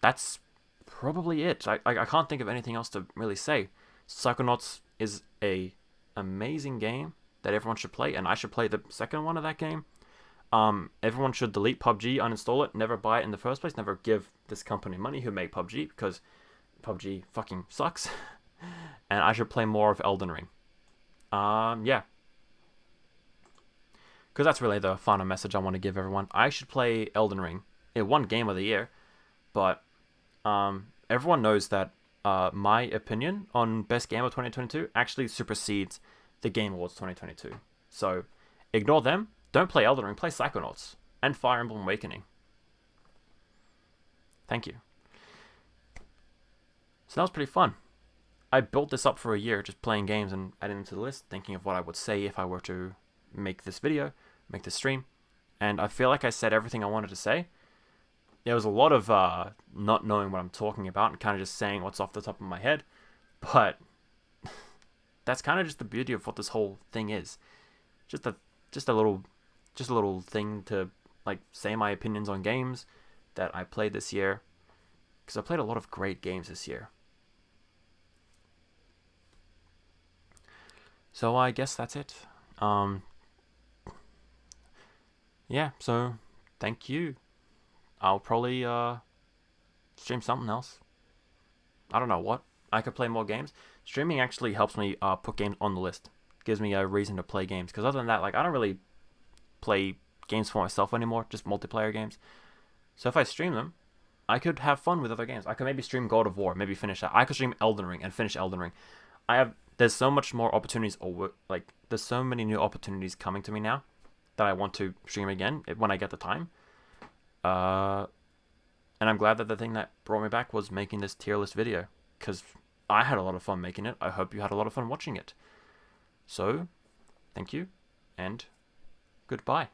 that's probably it. I can't think of anything else to really say. Psychonauts is a amazing game that everyone should play, and I should play the second one of that game. Everyone should delete PUBG, uninstall it, never buy it in the first place, never give this company money who made PUBG, because PUBG fucking sucks. And I should play more of Elden Ring. Yeah. Because that's really the final message I want to give everyone. I should play Elden Ring. It won Game of the Year, but everyone knows that my opinion on Best Game of 2022 actually supersedes the Game Awards 2022. So ignore them. Don't play Elden Ring. Play Psychonauts and Fire Emblem Awakening. Thank you. So that was pretty fun. I built this up for a year, just playing games and adding them to the list, thinking of what I would say if I were to make this video, make this stream, and I feel like I said everything I wanted to say. There was a lot of not knowing what I'm talking about and kind of just saying what's off the top of my head, but that's kind of just the beauty of what this whole thing is. Just a little thing to like say my opinions on games that I played this year, because I played a lot of great games this year. So I guess that's it. Yeah, so thank you. I'll probably stream something else. I don't know what. I could play more games. Streaming actually helps me put games on the list. Gives me a reason to play games. Because other than that, like, I don't really play games for myself anymore. Just multiplayer games. So if I stream them, I could have fun with other games. I could maybe stream God of War, maybe finish that. I could stream Elden Ring and finish Elden Ring. There's so much more opportunities, there's so many new opportunities coming to me now that I want to stream again when I get the time. And I'm glad that the thing that brought me back was making this tier list video, because I had a lot of fun making it. I hope you had a lot of fun watching it. So, thank you, and goodbye.